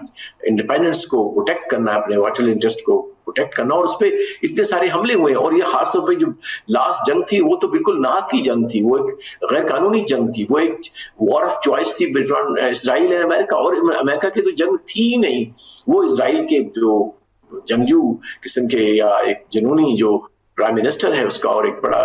इंडिपेंडेंस को प्रोटेक्ट करना, अपने वाइटल इंटरेस्ट को प्रोटेक्ट करना, और उस पर इतने सारे हमले हुए। और ये खासतौर पर जो लास्ट जंग थी वो तो बिल्कुल नाक की जंग थी, वो एक गैर कानूनी जंग थी, वो एक वॉर ऑफ चॉइस थी बिटवीन इसराइल एंड अमेरिका। और अमेरिका की तो जंग थी ही नहीं, वो इसराइल के जो जंगजू किस्म के या एक जुनूनी जो प्राइम मिनिस्टर है उसका और एक बड़ा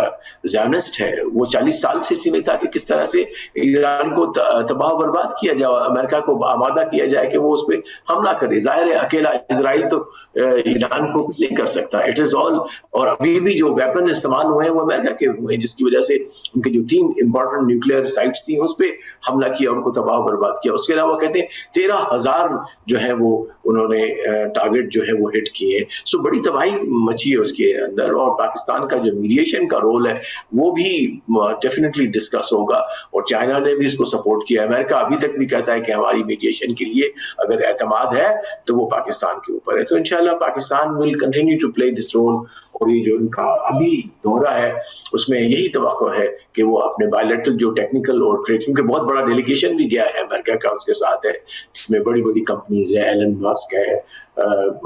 ज़ियोनिस्ट है, वो 40 साल से सीमित था कि किस तरह से ईरान को तबाह बर्बाद किया जाए, अमेरिका को आमादा किया जाए कि वो उस पर हमला करे। जाहिर है अकेला इजराइल तो ईरान को कुछ नहीं कर सकता, इट इज़ ऑल। और अभी भी जो वेपन इस्तेमाल हुए हैं वो अमेरिका के हुए हैं, जिसकी वजह से उनके जो 3 इंपॉर्टेंट न्यूक्लियर साइट्स थी उस पर हमला किया, उनको तबाह बर्बाद किया। उसके अलावा कहते हैं 13,000 जो है वो उन्होंने टारगेट जो है वो हिट किए। सो बड़ी तबाही मची है उसके अंदर, और पाकिस्तान का जो मीडिएशन का रोल है वो भी डेफिनेटली डिस्कस होगा, और चाइना ने भी इसको सपोर्ट किया। अमेरिका अभी तक भी कहता है कि हमारी मीडिएशन के लिए अगर एतमाद है तो वो पाकिस्तान के ऊपर है। तो इंशाल्लाह Pakistan will continue to play this role, और ये जो उनका अभी दौरा है उसमें यही तवक्को है कि वो अपने बायलैटरल जो टेक्निकल और ट्रेड, क्योंकि बहुत बड़ा डेलीगेशन भी गया है अमेरिका का उसके साथ है, इसमें बड़ी बड़ी कंपनीज है, एलन मस्क है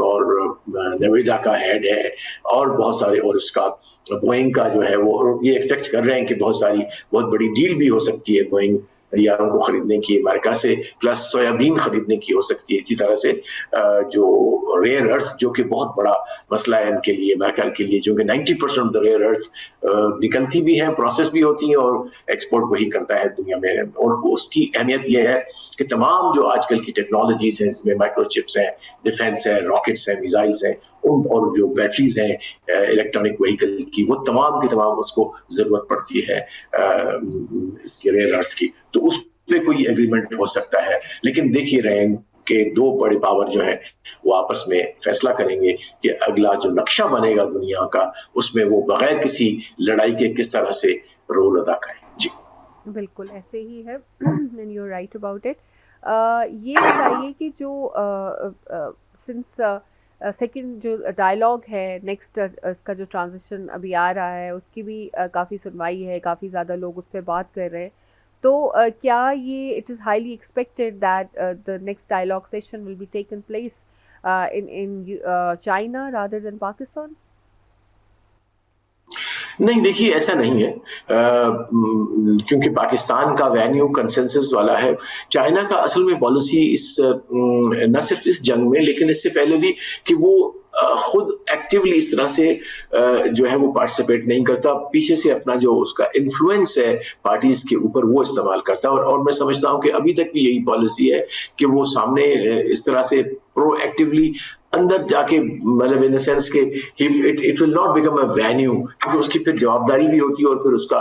और नवेदा का हेड है और बहुत सारे, और उसका बोइंग का जो है वो ये एक्सपेक्ट कर रहे हैं कि बहुत बड़ी डील भी हो सकती है बोइंग तैयारों को खरीदने की अमेरिका से, प्लस सोयाबीन खरीदने की हो सकती है। इसी तरह से जो रेयर अर्थ जो कि बहुत बड़ा मसला है इनके लिए, अमेरिका के लिए, जो कि 90% ऑफ द रेयर अर्थ निकलती भी है, प्रोसेस भी होती है और एक्सपोर्ट वही करता है दुनिया में। और उसकी अहमियत यह है कि तमाम जो आजकल की टेक्नोलॉजीज हैं, इसमें माइक्रोचिप्स हैं, डिफेंस है, रॉकेट्स हैं, मिसाइल्स हैं, और जो बैटरीज हैं इलेक्ट्रॉनिक व्हीकल की, वो तमाम की तमाम उसको जरूरत पड़ती है इसके रेयर अर्थ की। तो उस पे कोई एग्रीमेंट हो सकता है, लेकिन देख ही रहे हैं कि 2 बड़े पावर जो है वो आपस में फैसला करेंगे कि अगला जो नक्शा बनेगा दुनिया का, उसमें वो बगैर किसी लड़ाई के किस तरह से रोल अदा करें। जी बिल्कुल ऐसे ही है, and you are right about it. ये बताइए कि जो सिंस सेकंड जो डायलॉग है नेक्स्ट, इसका जो ट्रांजिशन अभी आ रहा है उसकी भी काफ़ी सुनवाई है, काफ़ी ज़्यादा लोग उस पर बात कर रहे हैं। तो क्या ये it is highly expected that the next dialogue session will be taken place in China rather than Pakistan? नहीं, देखिए ऐसा नहीं है, क्योंकि पाकिस्तान का वेन्यू कंसेंसस वाला है। चाइना का असल में पॉलिसी इस न सिर्फ इस जंग में लेकिन इससे पहले भी कि वो खुद एक्टिवली इस तरह से जो है वो पार्टिसिपेट नहीं करता, पीछे से अपना जो उसका इन्फ्लुएंस है पार्टीज के ऊपर वो इस्तेमाल करता है। और मैं समझता हूँ कि अभी तक भी यही पॉलिसी है कि वो सामने इस तरह से प्रोएक्टिवली अंदर जाके मतलब इन द सेंस के it will not become a venue, क्योंकि उसकी फिर जवाबदारी भी होती है और फिर उसका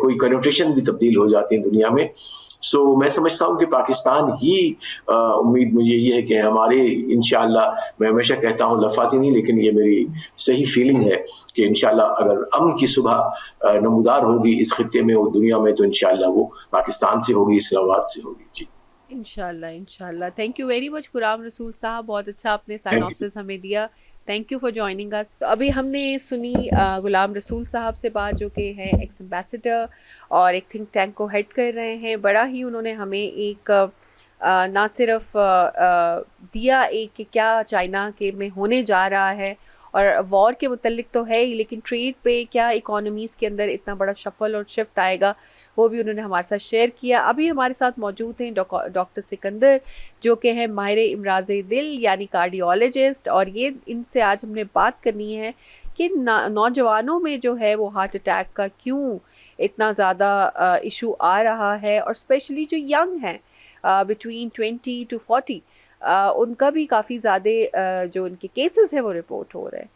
कोई कनोटेशन भी तब्दील हो जाती है दुनिया में। सो मैं समझता हूँ कि पाकिस्तान ही उम्मीद मुझे ये है कि हमारे इंशाल्लाह, मैं हमेशा कहता हूँ लफाजी नहीं लेकिन ये मेरी सही फीलिंग है कि इंशाल्लाह अगर अमन की सुबह नमूदार होगी इस खित्ते में और दुनिया में तो इंशाल्लाह वो पाकिस्तान से होगी, इस्लामाबाद से होगी। जी इंशाल्लाह इंशाल्लाह। थैंक यू वेरी मच गुलाम रसूल साहब, बहुत अच्छा आपने साइनॉप्सिस हमें दिया। थैंक यू फॉर जॉइनिंग अस। अभी हमने सुनी गुलाम रसूल साहब से बात, जो कि हैं एक्स एम्बेसडर और एक थिंक टैंक को हेड कर रहे हैं। बड़ा ही उन्होंने हमें एक ना सिर्फ दिया एक कि क्या चाइना के में होने जा रहा है और वॉर के मुतल्लिक तो है ही, लेकिन ट्रेड पे क्या इकोनॉमीज़ के अंदर इतना बड़ा शफल और शिफ्ट आएगा वो भी उन्होंने हमारे साथ शेयर किया। अभी हमारे साथ मौजूद हैं डॉक्टर सिकंदर, जो कि हैं माहिर इमराज दिल यानी कार्डियोलॉजिस्ट, और ये इनसे आज हमने बात करनी है कि नौजवानों में जो है वो हार्ट अटैक का क्यों इतना ज़्यादा इशू आ रहा है, और स्पेशली जो यंग हैं बिटवीन 20 to 40 उनका भी काफ़ी ज़्यादा जो उनके केसेस हैं वो रिपोर्ट हो रहे हैं।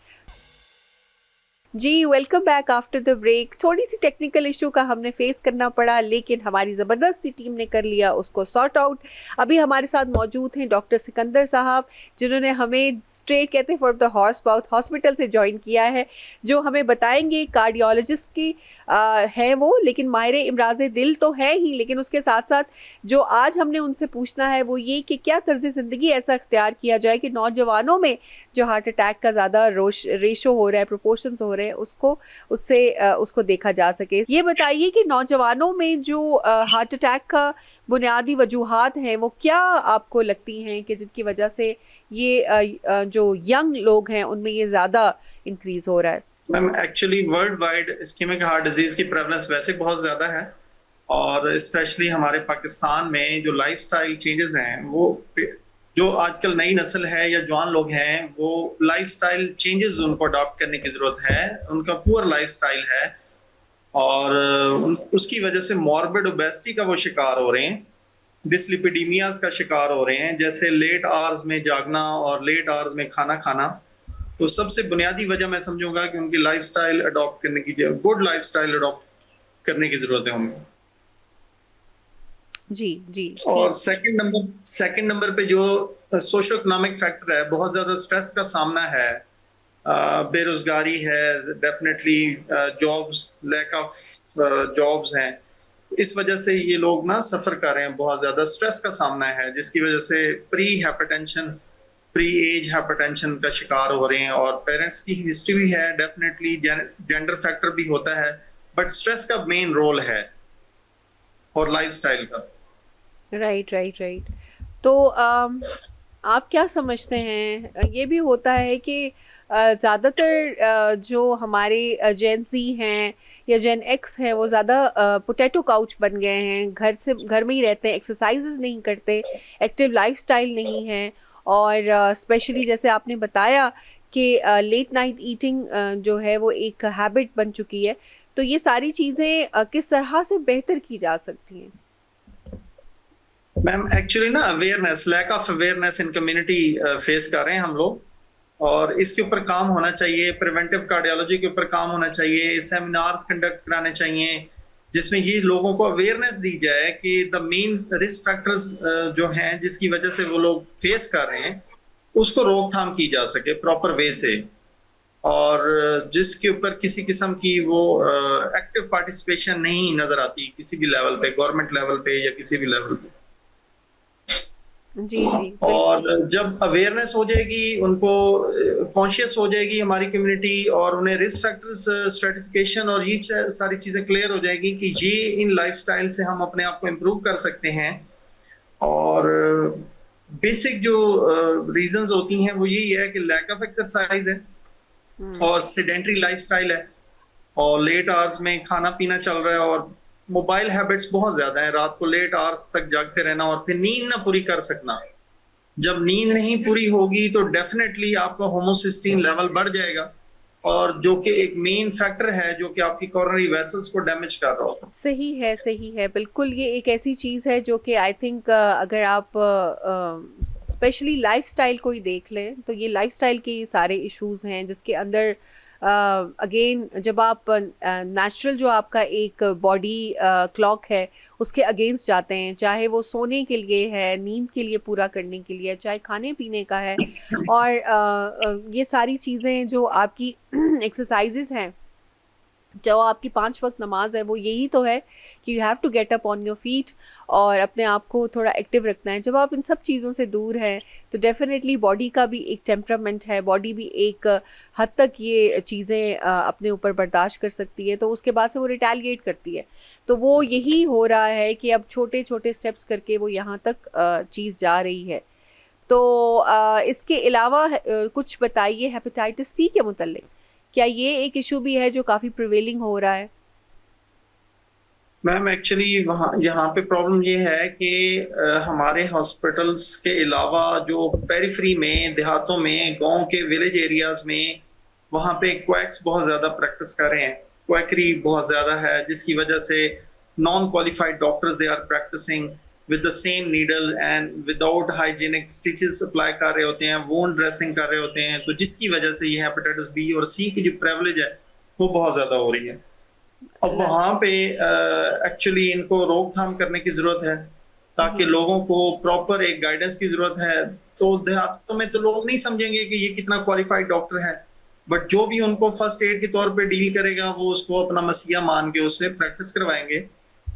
जी welcome back after the break. थोड़ी सी टेक्निकल इशू का हमने फेस करना पड़ा, लेकिन हमारी ज़बरदस्ती टीम ने कर लिया उसको सॉर्ट आउट। अभी हमारे साथ मौजूद हैं डॉक्टर सिकंदर साहब, जिन्होंने हमें स्ट्रेट कहते हैं for the horse mouth hospital से ज्वाइन किया है, जो हमें बताएंगे कार्डियोलॉजिस्ट की है वो, लेकिन माहिर इमराज दिल तो है ही, लेकिन उसके साथ साथ जो आज हमने उनसे पूछना है वो ये कि क्या तर्ज ज़िंदगी ऐसा इख्तियार किया जाए कि नौजवानों में जो हार्ट अटैक का ज़्यादा रेशो हो रहा है, प्रोपोर्शंस हो रहे हैं, उसको देखा जा सके। ये बताइए कि नौजवानों में जो हार्ट अटैक का बुनियादी वजूहात हैं वो क्या आपको लगती हैं कि जिनकी वजह से ये जो यंग लोग हैं उनमें ये ज़्यादा इंक्रीज हो रहा है? Ma'am actually world wide ischaemic heart disease की प्रेवलेंस वैसे बहुत ज़्यादा है, और स्पेशली हमारे पाकिस्तान में जो लाइफस्टाइल चेंजेस हैं, वो जो आजकल नई नस्ल है या जवान लोग हैं, वो लाइफस्टाइल चेंजेस उनको अडॉप्ट करने की ज़रूरत है। उनका पुअर लाइफस्टाइल है और उसकी वजह से मॉर्बिड ओबेसिटी का वो शिकार हो रहे हैं, डिसलिपिडीमियाज का शिकार हो रहे हैं, जैसे लेट आवर्स में जागना और लेट आवर्स में खाना खाना। तो सबसे बुनियादी वजह मैं समझूंगा कि उनकी लाइफस्टाइल अडॉप्ट करने की, गुड लाइफस्टाइल अडॉप्ट करने की जरूरत है उनको। जी जी। और सेकंड नंबर पे जो सोशो इकोनॉमिक फैक्टर है, बहुत ज्यादा स्ट्रेस का सामना है, बेरोजगारी है, definitely jobs, lack of jobs हैं। इस वजह से ये लोग ना सफर कर रहे हैं, बहुत ज्यादा स्ट्रेस का सामना है, जिसकी वजह से प्री एज हाइपरटेंशन का शिकार हो रहे हैं। और पेरेंट्स की हिस्ट्री भी है, डेफिनेटली जेंडर फैक्टर भी होता है, बट स्ट्रेस का मेन रोल है और लाइफस्टाइल का। राइट। तो आप क्या समझते हैं, ये भी होता है कि ज़्यादातर जो हमारे जेन ज़ी हैं या जेन एक्स हैं वो ज़्यादा पोटैटो काउच बन गए हैं, घर में ही रहते हैं, एक्सरसाइजेज नहीं करते, एक्टिव लाइफस्टाइल नहीं है, और स्पेशली जैसे आपने बताया कि लेट नाइट ईटिंग जो है वो एक हैबिट बन चुकी है। तो ये सारी चीज़ें किस तरह से बेहतर की जा सकती हैं? मैम एक्चुअली ना awareness, lack of awareness in community face कर रहे हैं हम लोग, और इसके ऊपर काम होना चाहिए। प्रिवेंटिव कार्डियोलॉजी के ऊपर काम होना चाहिए, सेमिनार्स कंडक्ट कराने चाहिए, जिसमें ये लोगों को अवेयरनेस दी जाए कि द मेन रिस्क फैक्टर्स जो हैं जिसकी वजह से वो लोग फेस कर रहे हैं, उसको रोकथाम की जा सके प्रॉपर वे से, और जिसके ऊपर किसी किस्म की वो एक्टिव पार्टिसिपेशन नहीं नजर आती किसी भी लेवल पे, गवर्नमेंट लेवल पे या किसी भी लेवल पे। जी। और जब अवेयरनेस हो जाएगी, उनको कॉन्शियस हो जाएगी हमारी कम्युनिटी, और उन्हें रिस्क फैक्टर्स स्ट्रेटिफिकेशन और ये सारी चीजें क्लियर हो जाएगी कि ये इन लाइफस्टाइल से हम अपने आप को इम्प्रूव कर सकते हैं। और बेसिक जो रीजंस होती हैं वो यही है कि लैक ऑफ एक्सरसाइज है, और सेडेंटरी लाइफस्टाइल है, और लेट आवर्स में खाना पीना चल रहा है, और मोबाइल हैबिट्स बहुत ज्यादा है, रात को लेट आवर्स तक जागते रहना और फिर नींद ना पूरी कर सकना। जब नींद नहीं पूरी होगी तो डेफिनेटली आपका होमोसिस्टीन लेवल बढ़ जाएगा, और जो कि एक मेन फैक्टर है जो कि आपकी कोरोनरी वेसल्स को डैमेज कर रहा होता है। सही है बिल्कुल। ये एक ऐसी चीज़ है जो कि आई थिंक अगर आप स्पेशली लाइफस्टाइल को ही देख लें तो ये लाइफस्टाइल के ये सारे इश्यूज हैं जिसके अंदर अगेन जब आप नेचुरल जो आपका एक बॉडी क्लॉक है उसके अगेंस्ट जाते हैं, चाहे वो सोने के लिए है, नींद के लिए पूरा करने के लिए, चाहे खाने पीने का है, और ये सारी चीज़ें जो आपकी एक्सरसाइजेस हैं, जो आपकी 5 वक्त नमाज है, वो यही तो है कि you have to get up on your feet और अपने आप को थोड़ा एक्टिव रखना है। जब आप इन सब चीज़ों से दूर हैं तो डेफिनेटली बॉडी का भी एक टेम्परामेंट है, बॉडी भी एक हद तक ये चीज़ें अपने ऊपर बर्दाश्त कर सकती है, तो उसके बाद से वो रिटेलिएट करती है। तो वो यही हो रहा है कि अब छोटे छोटे स्टेप्स करके वो यहाँ तक चीज़ जा रही है। तो इसके अलावा कुछ बताइए हेपेटाइटिस सी के मुतल्लिक, क्या ये एक इशू भी है जो काफी प्रिवेलिंग हो रहा है? मैम एक्चुअली वहाँ यहाँ पे प्रॉब्लम ये है कि हमारे हॉस्पिटल्स के अलावा जो पेरिफेरी में, देहातों में, गांव के विलेज एरियाज में, वहाँ पे क्वैक्स बहुत ज़्यादा प्रैक्टिस कर रहे हैं। क्वैकरी बहुत ज़्यादा है जिसकी वजह से non qualified doctors they are practicing with the same needle and without hygienic stitches apply कर रहे होते हैं, वोन ड्रेसिंग कर रहे होते हैं, तो जिसकी वजह से ये हेपेटाइटिस बी और सी की जो प्रेवलेज है वो बहुत ज़्यादा हो रही है। अब वहाँ पे एक्चुअली इनको रोकथाम करने की जरूरत है ताकि लोगों को प्रॉपर एक गाइडेंस की जरूरत है। तो देहातों में तो लोग नहीं समझेंगे कि ये कितना क्वालिफाइड डॉक्टर है, बट जो भी उनको फर्स्ट एड के तौर पे डील करेगा वो उसको अपना मसीहा मान के उससे प्रैक्टिस करवाएंगे।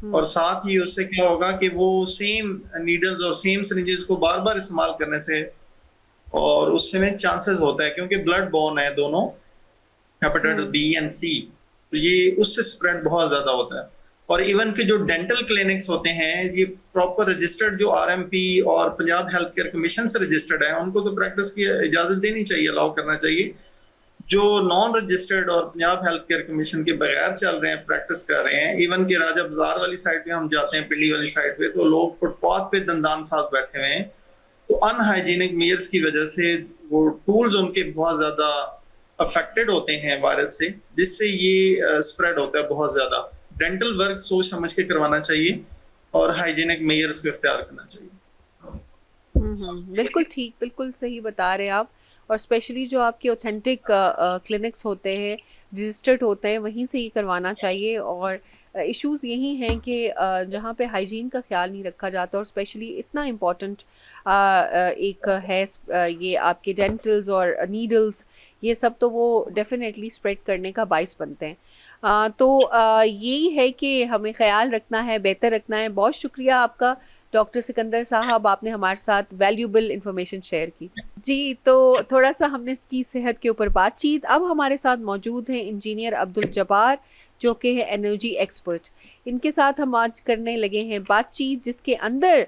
और साथ ही उससे क्या होगा कि वो सेम नीडल्स और सेम सिरिंजेस को बार बार इस्तेमाल करने से और उससे में चांसेस होता है, क्योंकि ब्लड बॉर्न है दोनों, हेपेटाइटिस बी एंड सी, तो ये उससे स्प्रेड बहुत ज्यादा होता है। और इवन के जो डेंटल क्लिनिक्स होते हैं ये प्रॉपर रजिस्टर्ड, जो आरएमपी और पंजाब हेल्थ केयर कमीशन से रजिस्टर्ड है, उनको तो प्रैक्टिस की इजाजत देनी चाहिए, अलाउ करना चाहिए। जो नॉन रजिस्टर्ड और पंजाब हेल्थ केयर कमीशन के बगैर चल रहे हैं, प्रैक्टिस कर रहे हैं, इवन के राजा बाजार वाली साइड पे हम जाते हैं, पिंडी वाली साइड पे, तो लोग फुटपाथ पे दंदान साज बैठे हुए हैं, तो अनहाइजीनिक मेयर्स की वजह से वो टूल्स उनके बहुत ज्यादा अफेक्टेड होते हैं वायरस से, जिससे ये स्प्रेड होता है बहुत ज्यादा। डेंटल वर्क सोच समझ के करवाना चाहिए और हाइजीनिक मेयर्स को इख्तियार करना चाहिए। बिल्कुल ठीक, बिल्कुल सही बता रहे हैं आप। और स्पेशली जो आपके ऑथेंटिक क्लिनिक्स होते हैं, रजिस्टर्ड होते हैं, वहीं से ही करवाना चाहिए। और इश्यूज़ यही हैं कि जहाँ पे हाइजीन का ख्याल नहीं रखा जाता, और स्पेशली इतना इम्पॉर्टेंट एक है ये आपके डेंटल्स और नीडल्स, ये सब तो वो डेफिनेटली स्प्रेड करने का बाइस बनते हैं। तो यही है कि हमें ख्याल रखना है, बेहतर रखना है। बहुत शुक्रिया आपका डॉक्टर सिकंदर साहब, आपने हमारे साथ वैल्यूबल इंफॉर्मेशन शेयर की जी। तो थोड़ा सा हमने इसकी सेहत के ऊपर बातचीत। अब हमारे साथ मौजूद हैं इंजीनियर अब्दुल जब्बार, जो कि है एनर्जी एक्सपर्ट। इनके साथ हम आज करने लगे हैं बातचीत जिसके अंदर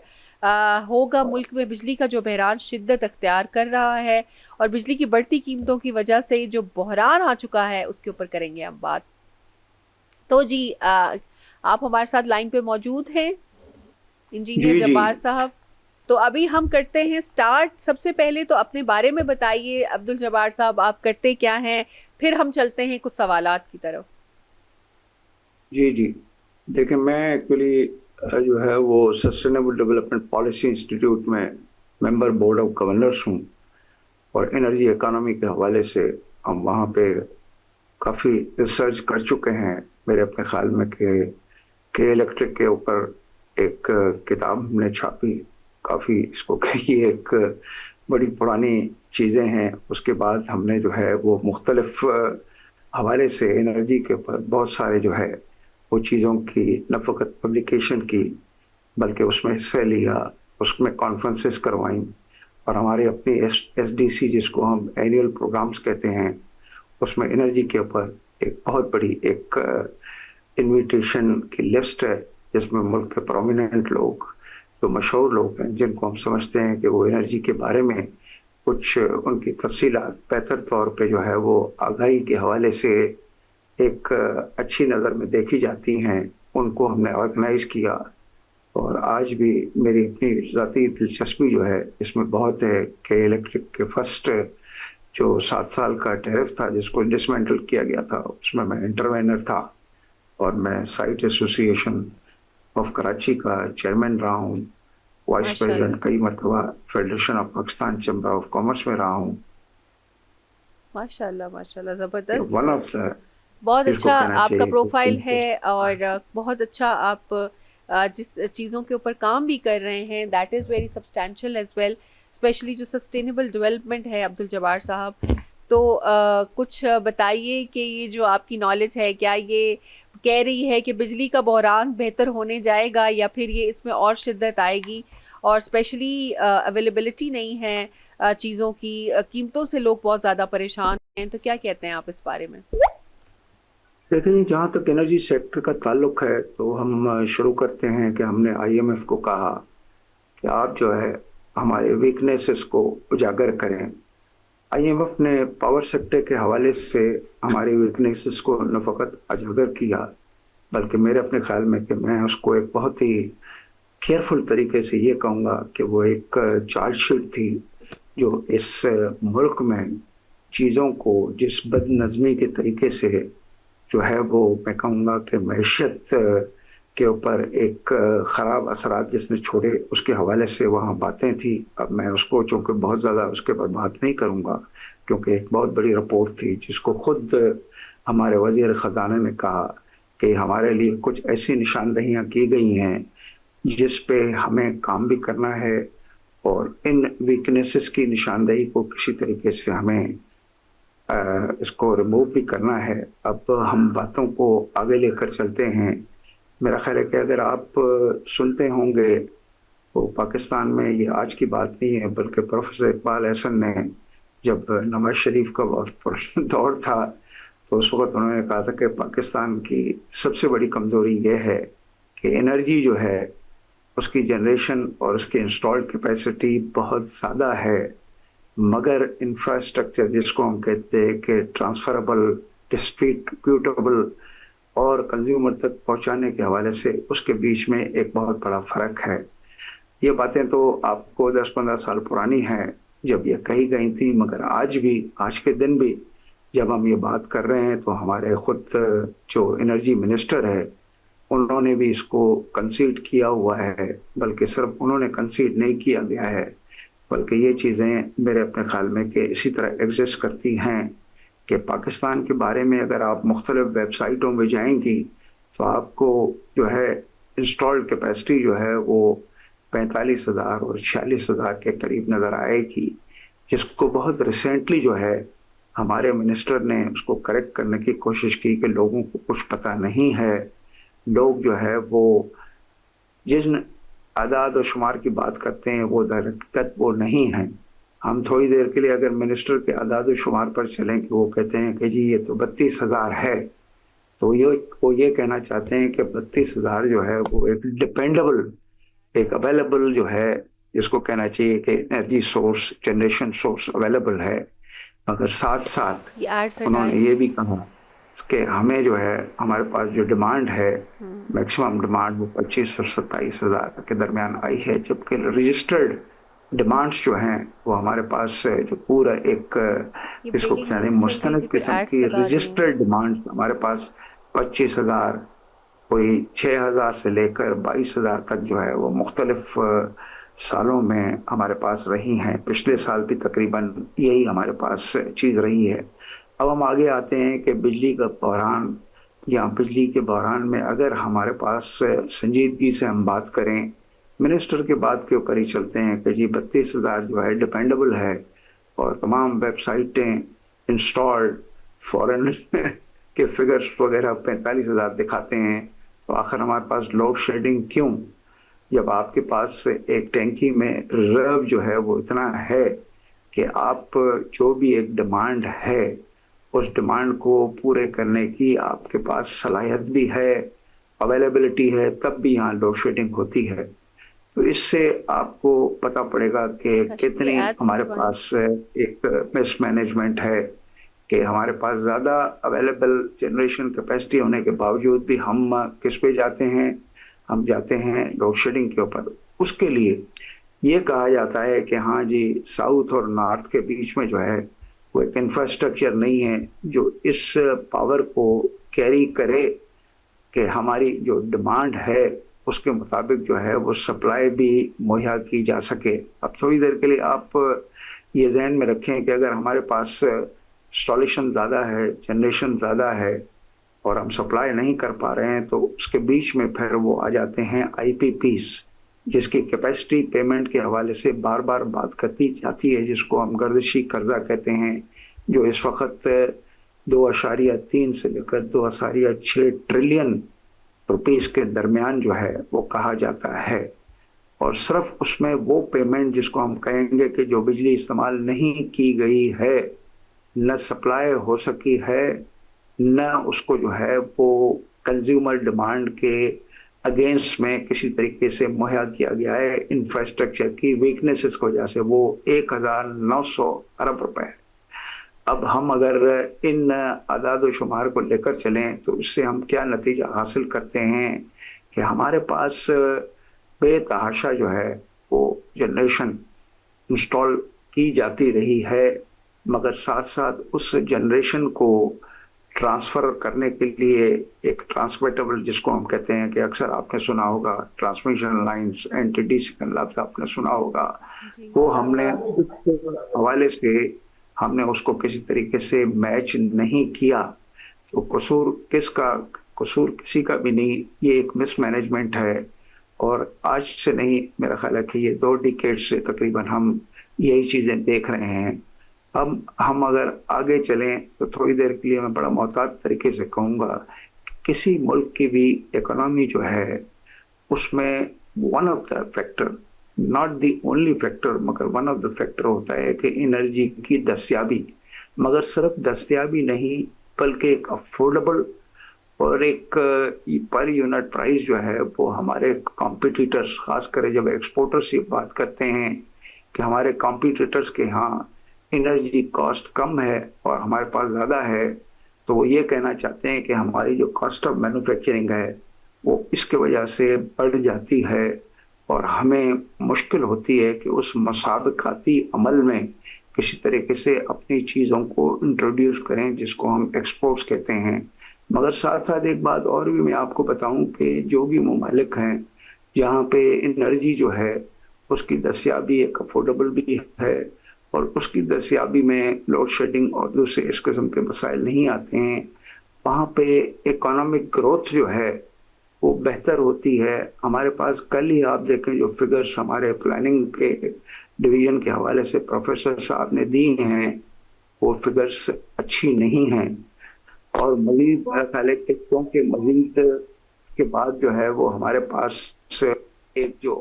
होगा मुल्क में बिजली का जो बहरान शिद्दत अख्तियार कर रहा है और बिजली की बढ़ती कीमतों की वजह से जो बहरान आ चुका है उसके ऊपर करेंगे हम बात। तो जी आप हमारे साथ लाइन पे मौजूद हैं इंजीनियर जब्बार साहब। तो अभी हम करते हैं स्टार्ट। सबसे पहले तो अपने बारे में बताइए अब्दुल जब्बार साहब, आप करते क्या हैं, फिर हम चलते हैं कुछ सवालात की तरफ। जी देखिए, मैं एक्चुअली जो है वो सस्टेनेबल डेवलपमेंट पॉलिसी इंस्टीट्यूट में मेंबर बोर्ड ऑफ गवर्नर्स हूँ, और एनर्जी इकोनॉमी के हवाले से हम वहाँ पे काफ़ी रिसर्च कर चुके हैं। मेरे अपने ख्याल में के इलेक्ट्रिक के ऊपर एक किताब हमने छापी, काफ़ी इसको कही एक बड़ी पुरानी चीज़ें हैं। उसके बाद हमने जो है वो मुख्तलिफ हवाले से एनर्जी के ऊपर बहुत सारे जो है वो चीज़ों की न फ़कत पब्लिकेशन की, बल्कि उसमें हिस्सा लिया, उसमें कॉन्फ्रेंसेस करवाई, और हमारे अपनी SDC जिसको हम एनुअल प्रोग्राम्स कहते हैं, उसमें एनर्जी के ऊपर एक बहुत बड़ी एक इनविटेशन की लिस्ट है जिसमें मुल्क के प्रोमिनेंट लोग, जो मशहूर लोग हैं, जिनको हम समझते हैं कि वो एनर्जी के बारे में कुछ उनकी तफसीलात बेहतर तौर पे जो है वो आगाही के हवाले से एक अच्छी नज़र में देखी जाती हैं, उनको हमने ऑर्गेनाइज किया। और आज भी मेरी अपनी ज़ाती दिलचस्पी जो है इसमें बहुत है कि इलेक्ट्रिक के फर्स्ट जो 7 साल का टैरिफ था जिसको डिसमेंटल किया गया था, उसमें मैं इंटरवेनर था, और मैं साइट एसोसिएशन ऑफ कराची का चेयरमैन रहा हूँ, वाइस माशाल्लाह। प्रेसिडेंट, कई मरतबा federation of Pakistan chamber of commerce में रहा हूँ। माशाल्लाह माशाल्लाह, ज़बरदस्त। वन ऑफ द, बहुत जिसको अच्छा कहना आपका चाहिए प्रोफाइल है, कि और बहुत अच्छा आप जिस चीज़ों के ऊपर काम भी कर रहे हैं, that is very substantial as well, specially जो सस्टेनेबल डेवलपमेंट है अब्दुल जब्बार साहब। तो कुछ बताइए कि ये जो आपकी नॉलेज है, क्या ये कह रही है कि बिजली का बहरान बेहतर होने जाएगा, या फिर ये इसमें और शिद्दत आएगी, और स्पेशली अवेलेबिलिटी नहीं है चीज़ों की, कीमतों से लोग बहुत ज़्यादा परेशान हैं, तो क्या कहते हैं आप इस बारे में? देखिए, जहाँ तक एनर्जी सेक्टर का ताल्लुक है तो हम शुरू करते हैं कि हमने आईएमएफ को कहा कि आप जो है हमारे वीकनेसेस को उजागर करें। आईएमएफ ने पावर सेक्टर के हवाले से हमारे वीकनेसेस को न फकत उजागर किया, बल्कि मेरे अपने ख्याल में कि मैं उसको एक बहुत ही केयरफुल तरीके से ये कहूँगा कि वो एक चार्जशीट थी जो इस मुल्क में चीज़ों को जिस बदनज़मी के तरीके से जो है वो मैं कहूँगा कि मैशत के ऊपर एक ख़राब असरात जिसने छोड़े, उसके हवाले से वहाँ बातें थी। अब मैं उसको चूँकि बहुत ज़्यादा उसके पर बात नहीं करूँगा, क्योंकि एक बहुत बड़ी रिपोर्ट थी जिसको खुद हमारे वज़ीर ख़जाना ने कहा कि हमारे लिए कुछ ऐसी निशानदहियाँ की गई हैं जिस पे हमें काम भी करना है, और इन वीकनेसेस की निशानदही को किसी तरीके से हमें इसको रिमूव भी करना है। अब हम बातों को आगे लेकर चलते हैं। मेरा ख्याल है कि अगर आप सुनते होंगे तो पाकिस्तान में ये आज की बात नहीं है, बल्कि प्रोफेसर इकबाल एहसन ने जब नवाज शरीफ का दौर था तो उस वक्त उन्होंने कहा था कि पाकिस्तान की सबसे बड़ी कमजोरी ये है कि एनर्जी जो है उसकी जनरेशन और उसकी इंस्टॉल्ड कैपेसिटी बहुत ज़्यादा है, मगर इंफ्रास्ट्रक्चर जिसको हम कहते हैं कि ट्रांसफरेबल, डिस्ट्रीब्यूटेबल और कंज्यूमर तक पहुंचाने के हवाले से उसके बीच में एक बहुत बड़ा फर्क है। ये बातें तो आपको 10-15 साल पुरानी हैं जब ये कही गई थी, मगर आज भी, आज के दिन भी जब हम ये बात कर रहे हैं तो हमारे खुद जो एनर्जी मिनिस्टर है उन्होंने भी इसको कंसीड किया हुआ है, बल्कि सिर्फ उन्होंने कंसीड नहीं किया गया है, बल्कि ये चीज़ें मेरे अपने ख्याल में कि इसी तरह एग्जिस्ट करती हैं कि पाकिस्तान के बारे में अगर आप मुख्तलिफ वेबसाइटों में जाएंगी तो आपको जो है इंस्टॉल्ड कैपेसिटी जो है वो 45,000 और 46,000 के करीब नज़र आएगी, जिसको बहुत रिसेंटली जो है हमारे मिनिस्टर ने उसको करेक्ट करने की कोशिश की कि लोगों को कुछ पता नहीं है। लोग जो है वो जिन आदाद और शुमार की बात करते हैं वो हकीकत वो नहीं है। हम थोड़ी देर के लिए अगर मिनिस्टर के आदाद और शुमार पर चलें कि वो कहते हैं कि जी ये तो 32,000 है, तो वो ये कहना चाहते हैं कि 32,000 जो है वो एक डिपेंडेबल, एक अवेलेबल जो है, जिसको कहना चाहिए कि energy source, generation source available है, मगर साथ साथ उन्होंने ये भी कहा कि हमें जो है हमारे पास जो डिमांड है मैक्सिमम डिमांड वो 25 और 27,000 के दरमियान आई है, जबकि रजिस्टर्ड डिमांड्स जो हैं वो हमारे पास जो पूरा एक इसको कहते हैं मुस्तनद किस्म की रजिस्टर्ड डिमांड हमारे पास 25,000, कोई 6,000 से लेकर 22,000 तक जो है वो मुख्तलिफ सालों में हमारे पास रही हैं। पिछले साल भी तकरीबन यही हमारे पास चीज़ रही है। अब हम आगे आते हैं कि बिजली का बहरान, या बिजली के बहरान में अगर हमारे पास संजीदगी से हम बात करें, मिनिस्टर के बात के ऊपर ही चलते हैं कि जी 32,000 जो है डिपेंडेबल है और तमाम वेबसाइटें इंस्टॉल्ड फॉरेन के फिगर्स वगैरह 45,000 दिखाते हैं, तो आखिर हमारे पास लोड शेडिंग क्यों, जब आपके पास एक टैंकी में रिजर्व जो है वो इतना है कि आप जो भी एक डिमांड है उस डिमांड को पूरे करने की आपके पास सलाहियत भी है, अवेलेबिलिटी है, तब भी यहाँ लोड शेडिंग होती है। तो इससे आपको पता पड़ेगा कि कितनी हमारे पास एक मिसमैनेजमेंट है कि हमारे पास ज़्यादा अवेलेबल जनरेशन कैपेसिटी होने के बावजूद भी हम किस पे जाते हैं, हम जाते हैं लोड शेडिंग के ऊपर। उसके लिए ये कहा जाता है कि हाँ जी साउथ और नॉर्थ के बीच में जो है वो एक इंफ्रास्ट्रक्चर नहीं है जो इस पावर को कैरी करे कि हमारी जो डिमांड है उसके मुताबिक जो है वो सप्लाई भी मुहैया की जा सके। अब थोड़ी देर के लिए आप ये जहन में रखें कि अगर हमारे पास इंस्टॉलेशन ज़्यादा है, जनरेशन ज़्यादा है और हम सप्लाई नहीं कर पा रहे हैं, तो उसके बीच में फिर वो आ जाते हैं IPPs, जिसकी कैपेसिटी पेमेंट के हवाले से बार बार बात करती जाती है, जिसको हम गर्दिशी कर्जा कहते हैं, जो इस वक्त 2.3 से लेकर 2.6 ट्रिलियन रुपीस के दरमियान जो है वो कहा जाता है। और सिर्फ उसमें वो पेमेंट जिसको हम कहेंगे कि जो बिजली इस्तेमाल नहीं की गई है, न सप्लाई हो सकी है, न उसको जो है वो कंज्यूमर डिमांड के अगेंस्ट में किसी तरीके से मुहैया किया गया है, इंफ्रास्ट्रक्चर की वीकनेसेस की वजह से, वो 1900 अरब रुपए है। अब हम अगर इन आदाद शुमार को लेकर चलें तो इससे हम क्या नतीजा हासिल करते हैं कि हमारे पास बेतहाशा जो है वो जनरेशन इंस्टॉल की जाती रही है, मगर साथ साथ उस जनरेशन को ट्रांसफर करने के लिए एक ट्रांसमिटेबल, जिसको हम कहते हैं कि अक्सर आपने सुना होगा ट्रांसमिशन लाइंस, NTDC का लफ्ज आपने सुना होगा, वो हमने उस हवाले से हमने उसको किसी तरीके से मैच नहीं किया। तो कसूर किसका? कसूर किसी का भी नहीं, ये एक मिसमैनेजमेंट है। और आज से नहीं, मेरा ख्याल है कि ये 2 डिकेड से तकरीबन हम यही चीज़ें देख रहे हैं। अब हम अगर आगे चलें तो थोड़ी देर के लिए मैं बड़ा मोहतात तरीके से कहूँगा, किसी मुल्क की भी इकोनॉमी जो है उसमें one of the factor, not the only factor, मगर वन ऑफ द फैक्टर होता है कि एनर्जी की दस्तियाबी। मगर सिर्फ दस्तियाबी नहीं, बल्कि एक अफोर्डेबल और एक पर यूनिट प्राइस जो है वो हमारे कॉम्पिटिटर्स, खासकर जब एक्सपोर्टर्स की बात करते हैं कि हमारे कॉम्पिटिटर्स के यहाँ एनर्जी कॉस्ट कम है और हमारे पास ज़्यादा है, तो वो ये कहना चाहते हैं कि हमारी जो कॉस्ट ऑफ मैन्युफैक्चरिंग है वो इसके वजह से बढ़ जाती है और हमें मुश्किल होती है कि उस मुसाबकाती अमल में किसी तरीके से अपनी चीज़ों को इंट्रोड्यूस करें, जिसको हम एक्सपोर्ट्स कहते हैं। मगर साथ साथ एक बात और भी मैं आपको बताऊं कि जो भी ममालिक हैं जहाँ पे एनर्जी जो है उसकी दस्तियाबी एक अफोर्डेबल भी है और उसकी दस्तियाबी में लोड शेडिंग और दूसरे इस किस्म के मसाइल नहीं आते हैं, वहाँ पे इकोनॉमिक ग्रोथ जो है वो बेहतर होती है। हमारे पास कल ही आप देखें जो फिगर्स हमारे प्लानिंग के डिवीजन के हवाले से प्रोफेसर साहब ने दी हैं, वो फिगर्स अच्छी नहीं हैं। और मजीद क्योंकि मजीद के बाद जो है वो हमारे पास एक जो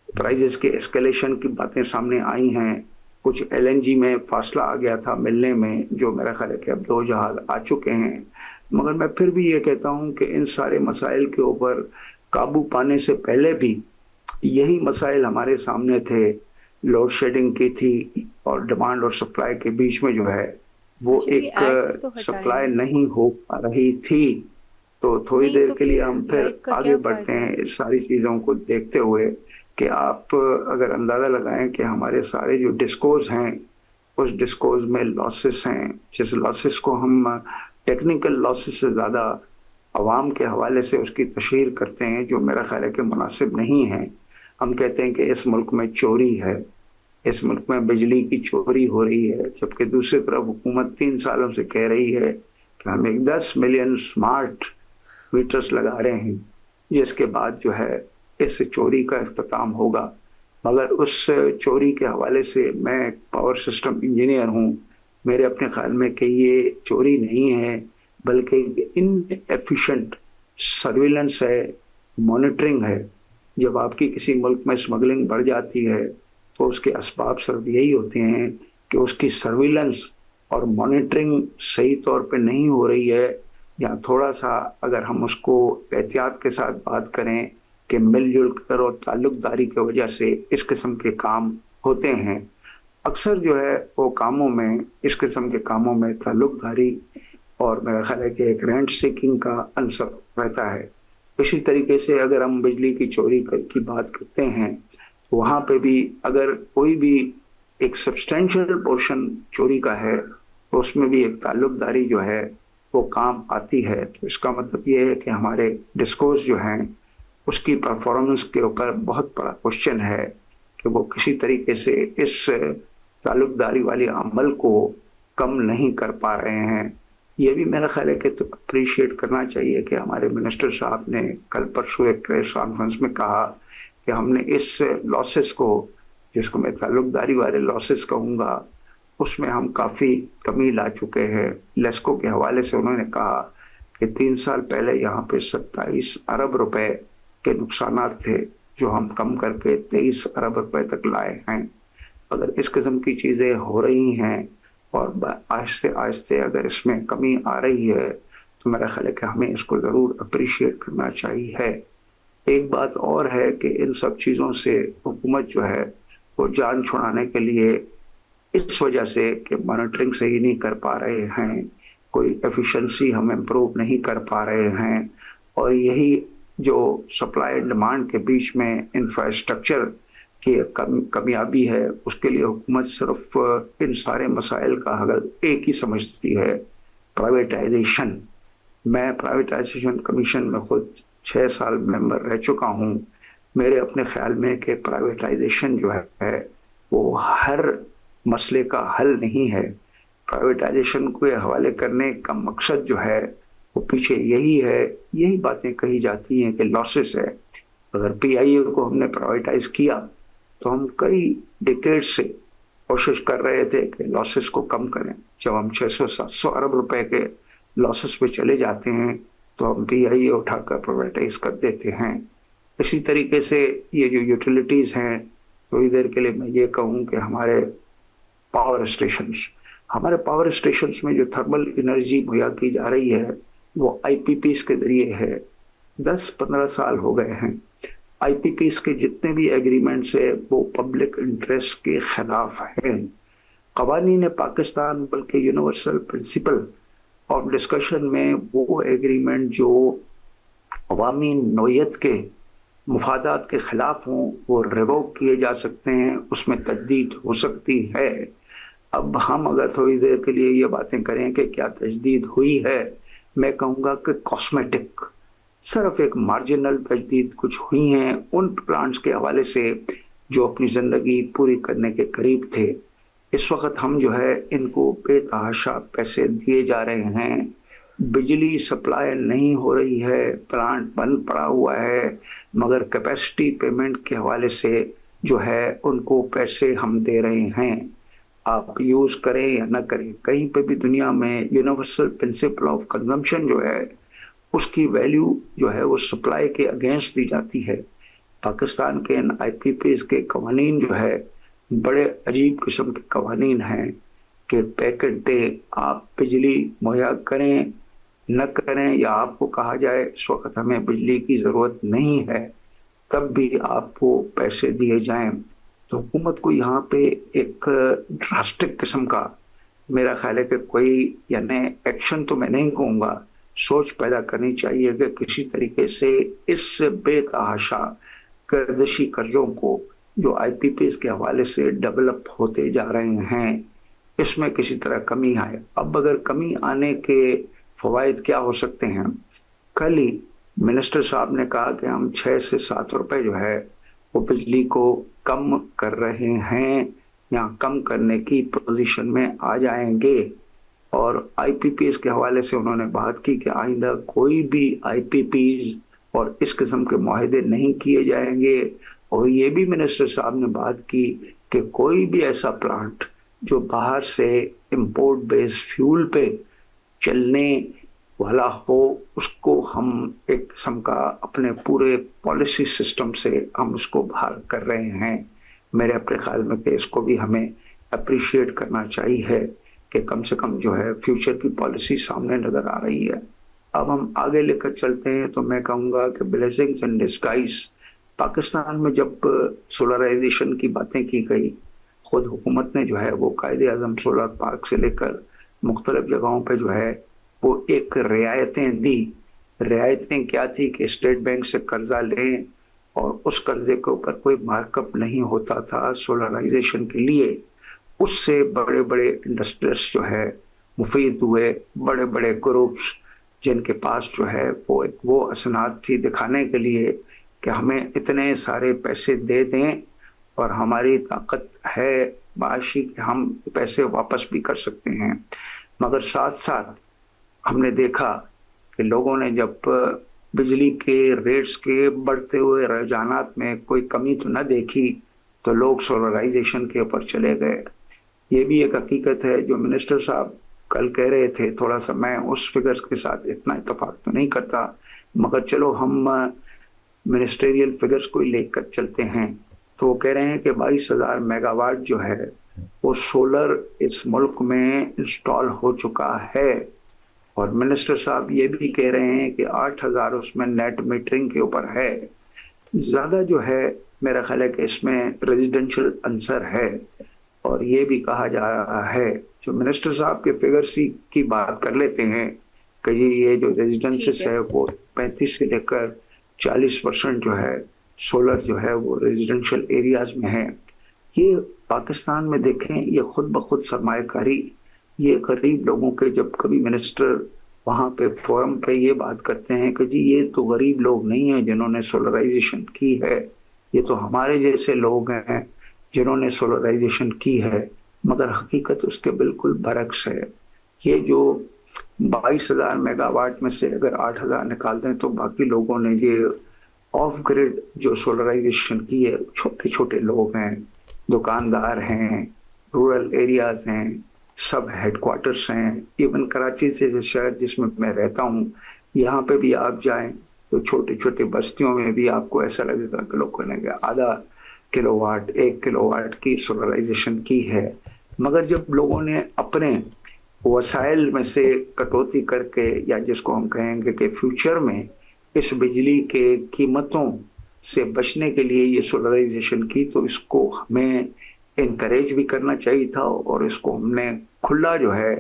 प्राइजेस के एस्केलेशन की बातें सामने आई हैं, कुछ LNG में फासला आ गया था मिलने में, जो मेरा ख्याल है कि अब 2 जहाज आ चुके हैं। मगर मैं फिर भी ये कहता हूँ कि इन सारे मसाइल के ऊपर काबू पाने से पहले भी यही मसाइल हमारे सामने थे, लोड शेडिंग की थी और डिमांड और सप्लाई के बीच में जो है वो एक सप्लाई नहीं हो पा रही थी। तो थोड़ी देर के लिए हम फिर आगे बढ़ते हैं इस सारी चीज़ों को देखते हुए कि आप अगर अंदाज़ा लगाएं कि हमारे सारे जो डिस्कोज हैं उस डिस्कोज में लॉसेस हैं, जिस लॉसेस को हम टेक्निकल लॉसेस से ज़्यादा अवाम के हवाले से उसकी तशहीर करते हैं, जो मेरा ख्याल है कि मुनासिब नहीं है। हम कहते हैं कि इस मुल्क में चोरी है, इस मुल्क में बिजली की चोरी हो रही है, जबकि दूसरी तरफ हुकूमत 3 सालों से कह रही है कि हम 10 मिलियन स्मार्ट मीटर्स लगा रहे हैं, जिसके बाद जो है इस चोरी का इख्तिताम होगा। मगर उस चोरी के हवाले से मैं पावर सिस्टम इंजीनियर हूँ, मेरे अपने ख्याल में कि ये चोरी नहीं है बल्कि इनएफिशिएंट सर्विलेंस है, मॉनिटरिंग है। जब आपकी किसी मुल्क में स्मगलिंग बढ़ जाती है तो उसके असबाब सिर्फ यही होते हैं कि उसकी सर्विलेंस और मॉनिटरिंग सही तौर पे नहीं हो रही है, या थोड़ा सा अगर हम उसको एहतियात के साथ बात करें कि मिलजुल कर और ताल्लुकदारी की वजह से इस किस्म के काम होते हैं। अक्सर जो है वो कामों में, इस किस्म के कामों में ताल्लुकदारी और मेरा ख्याल है कि एक रेंट सीकिंग का अंसर रहता है। इसी तरीके से अगर हम बिजली की चोरी की बात करते हैं तो वहाँ पे भी अगर कोई भी एक सब्सटेंशियल पोर्शन चोरी का है तो उसमें भी एक ताल्लुकदारी जो है वो काम आती है। तो इसका मतलब ये है कि हमारे डिस्कोर्स जो हैं उसकी परफॉर्मेंस के ऊपर बहुत बड़ा क्वेश्चन है कि वो किसी तरीके से इस ताल्लुकदारी वाले अमल को कम नहीं कर पा रहे हैं। ये भी मेरा ख्याल है कि तो अप्रिशिएट करना चाहिए कि हमारे मिनिस्टर साहब ने कल परसों एक प्रेस कॉन्फ्रेंस में कहा कि हमने इस लॉसेस को, जिसको मैं ताल्लुकदारी वाले लॉसेस कहूँगा, उसमें हम काफ़ी कमी ला चुके हैं। लेस्को के हवाले से उन्होंने कहा कि 3 साल पहले यहाँ पे 27 अरब रुपए के नुकसान थे, जो हम कम करके 23 अरब रुपए तक लाए हैं। अगर इस किस्म की चीज़ें हो रही हैं और आहिस्ते आहिस्ते अगर इसमें कमी आ रही है तो मेरा ख्याल है कि हमें इसको ज़रूर अप्रिशिएट करना चाहिए। एक बात और है कि इन सब चीज़ों से हुकूमत जो है वो जान छुड़ाने के लिए इस वजह से कि मॉनिटरिंग सही नहीं कर पा रहे हैं, कोई एफिशिएंसी हम इम्प्रूव नहीं कर पा रहे हैं, और यही जो सप्लाई एंड डिमांड के बीच में इंफ्रास्ट्रक्चर की कमियाबी है, उसके लिए हुकूमत सिर्फ इन सारे मसाइल का हल एक ही समझती है, प्राइवेटाइजेशन। मैं प्राइवेटाइजेशन कमीशन में खुद 6 साल मेंबर रह चुका हूँ। मेरे अपने ख्याल में कि प्राइवेटाइजेशन जो है वो हर मसले का हल नहीं है। प्राइवेटाइजेशन के हवाले करने का मकसद जो है वो पीछे यही है, यही बातें कही जाती हैं कि लॉसेस है। अगर पीआईए को हमने प्राइवेटाइज किया तो हम कई डिकेड से कोशिश कर रहे थे कि लॉसेस को कम करें। जब हम 600-700 अरब रुपए के लॉसेस पे चले जाते हैं तो हम पीआईए उठाकर प्राइवेटाइज कर देते हैं। इसी तरीके से ये जो यूटिलिटीज हैं, थोड़ी देर के लिए मैं ये कहूँ कि हमारे पावर स्टेशंस में जो थर्मल एनर्जी मुहैया की जा रही है वो आईपीपीस के जरिए है। 10-15 साल हो गए हैं। आईपीपीस के जितने भी एग्रीमेंट्स है वो पब्लिक इंटरेस्ट के खिलाफ हैं। कवानीन पाकिस्तान बल्कि यूनिवर्सल प्रिंसिपल ऑफ डिस्कशन में वो एग्रीमेंट जो अवामी नोयत के मुफादात के खिलाफ हों वो रिवोक किए जा सकते हैं, उसमें तजदीद हो सकती है। अब हम अगर थोड़ी देर के लिए ये बातें करें कि क्या तजदीद हुई है, मैं कहूँगा कि कॉस्मेटिक, सिर्फ एक मार्जिनल तजदीद कुछ हुई हैं उन प्लांट्स के हवाले से जो अपनी ज़िंदगी पूरी करने के करीब थे। इस वक्त हम जो है इनको बेतहाशा पैसे दिए जा रहे हैं, बिजली सप्लाई नहीं हो रही है, प्लांट बंद पड़ा हुआ है, मगर कैपेसिटी पेमेंट के हवाले से जो है उनको पैसे हम दे रहे हैं। आप यूज़ करें या ना करें, कहीं पे भी दुनिया में यूनिवर्सल प्रिंसिपल ऑफ कंजम्पशन जो है उसकी वैल्यू जो है वो सप्लाई के अगेंस्ट दी जाती है। पाकिस्तान के इन आईपीपीएस के कवानीन जो है बड़े अजीब किस्म के कवानीन हैं कि पैकेट डे आप बिजली मुहैया करें न करें, या आपको कहा जाए इस वक्त हमें बिजली की ज़रूरत नहीं है तब भी आपको पैसे दिए जाएं। तो हुकूमत को यहाँ पे एक ड्रास्टिक किस्म का मेरा ख्याल है कि कोई यानी एक्शन तो मैं नहीं कहूँगा, सोच पैदा करनी चाहिए कि किसी तरीके से इस बेतहाशा गर्दशी कर्जों को जो आईपीपीएस के हवाले से डेवलप होते जा रहे हैं इसमें किसी तरह कमी आए। अब अगर कमी आने के फवायद क्या हो सकते हैं, कल ही मिनिस्टर साहब ने कहा कि हम 6 से 7 रुपए जो है वो बिजली को कम कर रहे हैं या कम करने की पोजीशन में आ जाएंगे। और आईपीपीएस के हवाले से उन्होंने बात की कि आइंदा कोई भी आईपीपीएस और इस किस्म के मुआहदे नहीं किए जाएंगे। और ये भी मिनिस्टर साहब ने बात की कि कोई भी ऐसा प्लांट जो बाहर से इंपोर्ट बेस्ड फ्यूल पे चलने वाला हो उसको हम एक किस्म का अपने पूरे पॉलिसी सिस्टम से हम उसको बाहर कर रहे हैं। मेरे अपने ख्याल में कि इसको भी हमें अप्रिशिएट करना चाहिए कि कम से कम जो है फ्यूचर की पॉलिसी सामने नजर आ रही है। अब हम आगे लेकर चलते हैं तो मैं कहूँगा कि ब्लेसिंग्स इन डिस्गाइज, पाकिस्तान में जब सोलराइजेशन की बातें की गई, खुद हुकूमत ने जो है वो कायदे आज़म सोलर पार्क से लेकर मुख्तलिफ जगहों पे जो है वो एक रियायतें दी। रियायतें क्या थी कि स्टेट बैंक से कर्जा लें और उस कर्जे के ऊपर कोई मार्कअप नहीं होता था सोलराइजेशन के लिए। उससे बड़े बड़े इंडस्ट्रियल्स जो है मुफीद हुए, बड़े बड़े ग्रुप्स जिनके पास जो है वो असनाद थी दिखाने के लिए कि हमें इतने सारे पैसे दे दें और हमारी ताकत है माशी कि हम पैसे वापस भी कर सकते हैं। मगर साथ साथ हमने देखा कि लोगों ने जब बिजली के रेट्स के बढ़ते हुए रुझानात में कोई कमी तो न देखी तो लोग सोलराइजेशन के ऊपर चले गए। ये भी एक हकीकत है जो मिनिस्टर साहब कल कह रहे थे, थोड़ा सा मैं उस फिगर्स के साथ इतना इत्तेफाक तो नहीं करता, मगर चलो हम मिनिस्ट्रियल फिगर्स को ही लेकर चलते हैं। तो वो कह रहे हैं कि 22,000 मेगावाट जो है वो सोलर इस मुल्क में इंस्टॉल हो चुका है। और मिनिस्टर साहब ये भी कह रहे हैं कि 8,000 उसमें नेट मीटरिंग के ऊपर है। ज्यादा जो है मेरा ख्याल है कि इसमें रेजिडेंशियल आंसर है। और ये भी कहा जा रहा है, जो मिनिस्टर साहब के फिगर्स की बात कर लेते हैं कि ये जो रेजिडेंसेस है वो 35 से लेकर 40% जो है सोलर जो है वो रेजिडेंशियल एरियाज में है। ये पाकिस्तान में देखें, ये खुद ब खुद सरमायाकारी, ये गरीब लोगों के, जब कभी मिनिस्टर वहां पे फोरम पे ये बात करते हैं कि जी ये तो गरीब लोग नहीं है जिन्होंने सोलराइजेशन की है, ये तो हमारे जैसे लोग हैं जिन्होंने सोलराइजेशन की है, मगर हकीकत उसके बिल्कुल बरक्स है। ये जो 22,000 मेगावाट में से अगर 8,000 निकाल दें तो बाकी लोगों ने ये ऑफ ग्रिड जो सोलराइजेशन की है, छोटे छोटे लोग हैं, दुकानदार हैं, रूरल एरियाज हैं, सब हेडक्वार्टर्स हैं। इवन कराची से शहर जिसमें मैं रहता हूँ, यहाँ पे भी आप जाएं तो छोटे छोटे बस्तियों में भी आपको ऐसा लगेगा कि लोगों ने आधा किलोवाट 1 किलोवाट की सोलराइजेशन की है। मगर जब लोगों ने अपने वसाइल में से कटौती करके, या जिसको हम कहेंगे कि फ्यूचर में इस बिजली के कीमतों से बचने के लिए ये सोलराइजेशन की, तो इसको हमें इनकरेज भी करना चाहिए था और इसको हमने खुला जो है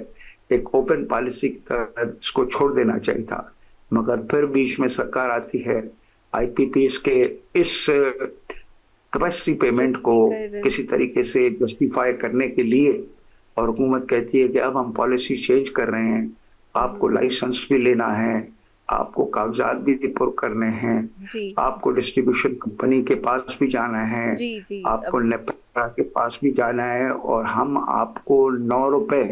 एक ओपन पॉलिसी की तरह इसको छोड़ देना चाहिए था। मगर फिर बीच में सरकार आती है आईपीपीएस के इस कैपेसिटी पेमेंट को किसी तरीके से जस्टिफाई करने के लिए, और हुकूमत कहती है कि अब हम पॉलिसी चेंज कर रहे हैं, आपको लाइसेंस भी लेना है, आपको कागजात भी पुर करने हैं, आपको डिस्ट्रीब्यूशन कंपनी के पास भी जाना है, आपको नेपरा के पास भी जाना है, और हम आपको 9 रुपए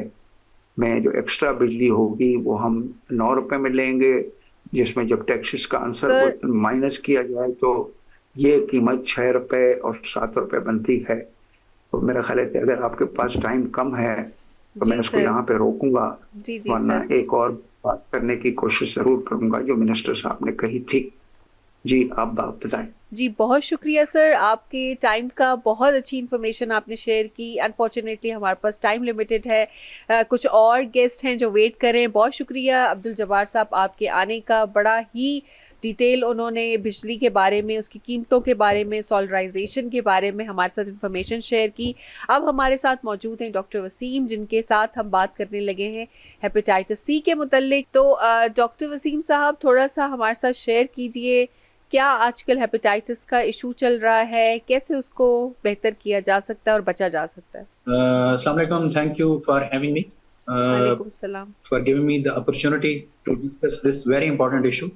में जो एक्स्ट्रा बिजली होगी वो हम 9 रुपए में लेंगे, जिसमें जब टैक्सेस का आंसर माइनस किया जाए तो ये कीमत 6 रुपए और 7 रुपए बनती है। तो मेरा ख्याल है कि अगर आपके पास टाइम कम है तो मैं इसको यहाँ पे रोकूंगा, वरना एक और बात करने की कोशिश जरूर करूंगा जो मिनिस्टर साहब ने कही थी। जी आप बात बताएं। जी बहुत शुक्रिया सर, आपके टाइम का, बहुत अच्छी इन्फॉर्मेशन आपने शेयर की। अनफॉर्चुनेटली हमारे पास टाइम लिमिटेड है, कुछ और गेस्ट हैं जो वेट कर रहे हैं। बहुत शुक्रिया अब्दुल जब्बार साहब आपके आने का। बड़ा ही डिटेल उन्होंने बिजली के बारे में, उसकी कीमतों के बारे में, सोलराइजेशन के बारे में हमारे साथ इन्फॉर्मेशन शेयर की। अब हमारे साथ मौजूद हैं डॉक्टर वसीम, जिनके साथ हम बात करने लगे हैं हेपेटाइटिस सी के मुतल्लिक। तो डॉक्टर वसीम साहब थोड़ा सा हमारे साथ शेयर कीजिए, क्या आजकल हेपेटाइटिस का इशू चल रहा है, कैसे उसको बेहतर किया जा सकता है और बचा जा सकता है? अस्सलाम वालेकुम, thank you for having me, वालेकुम सलाम, for giving me the opportunity to discuss this very important issue.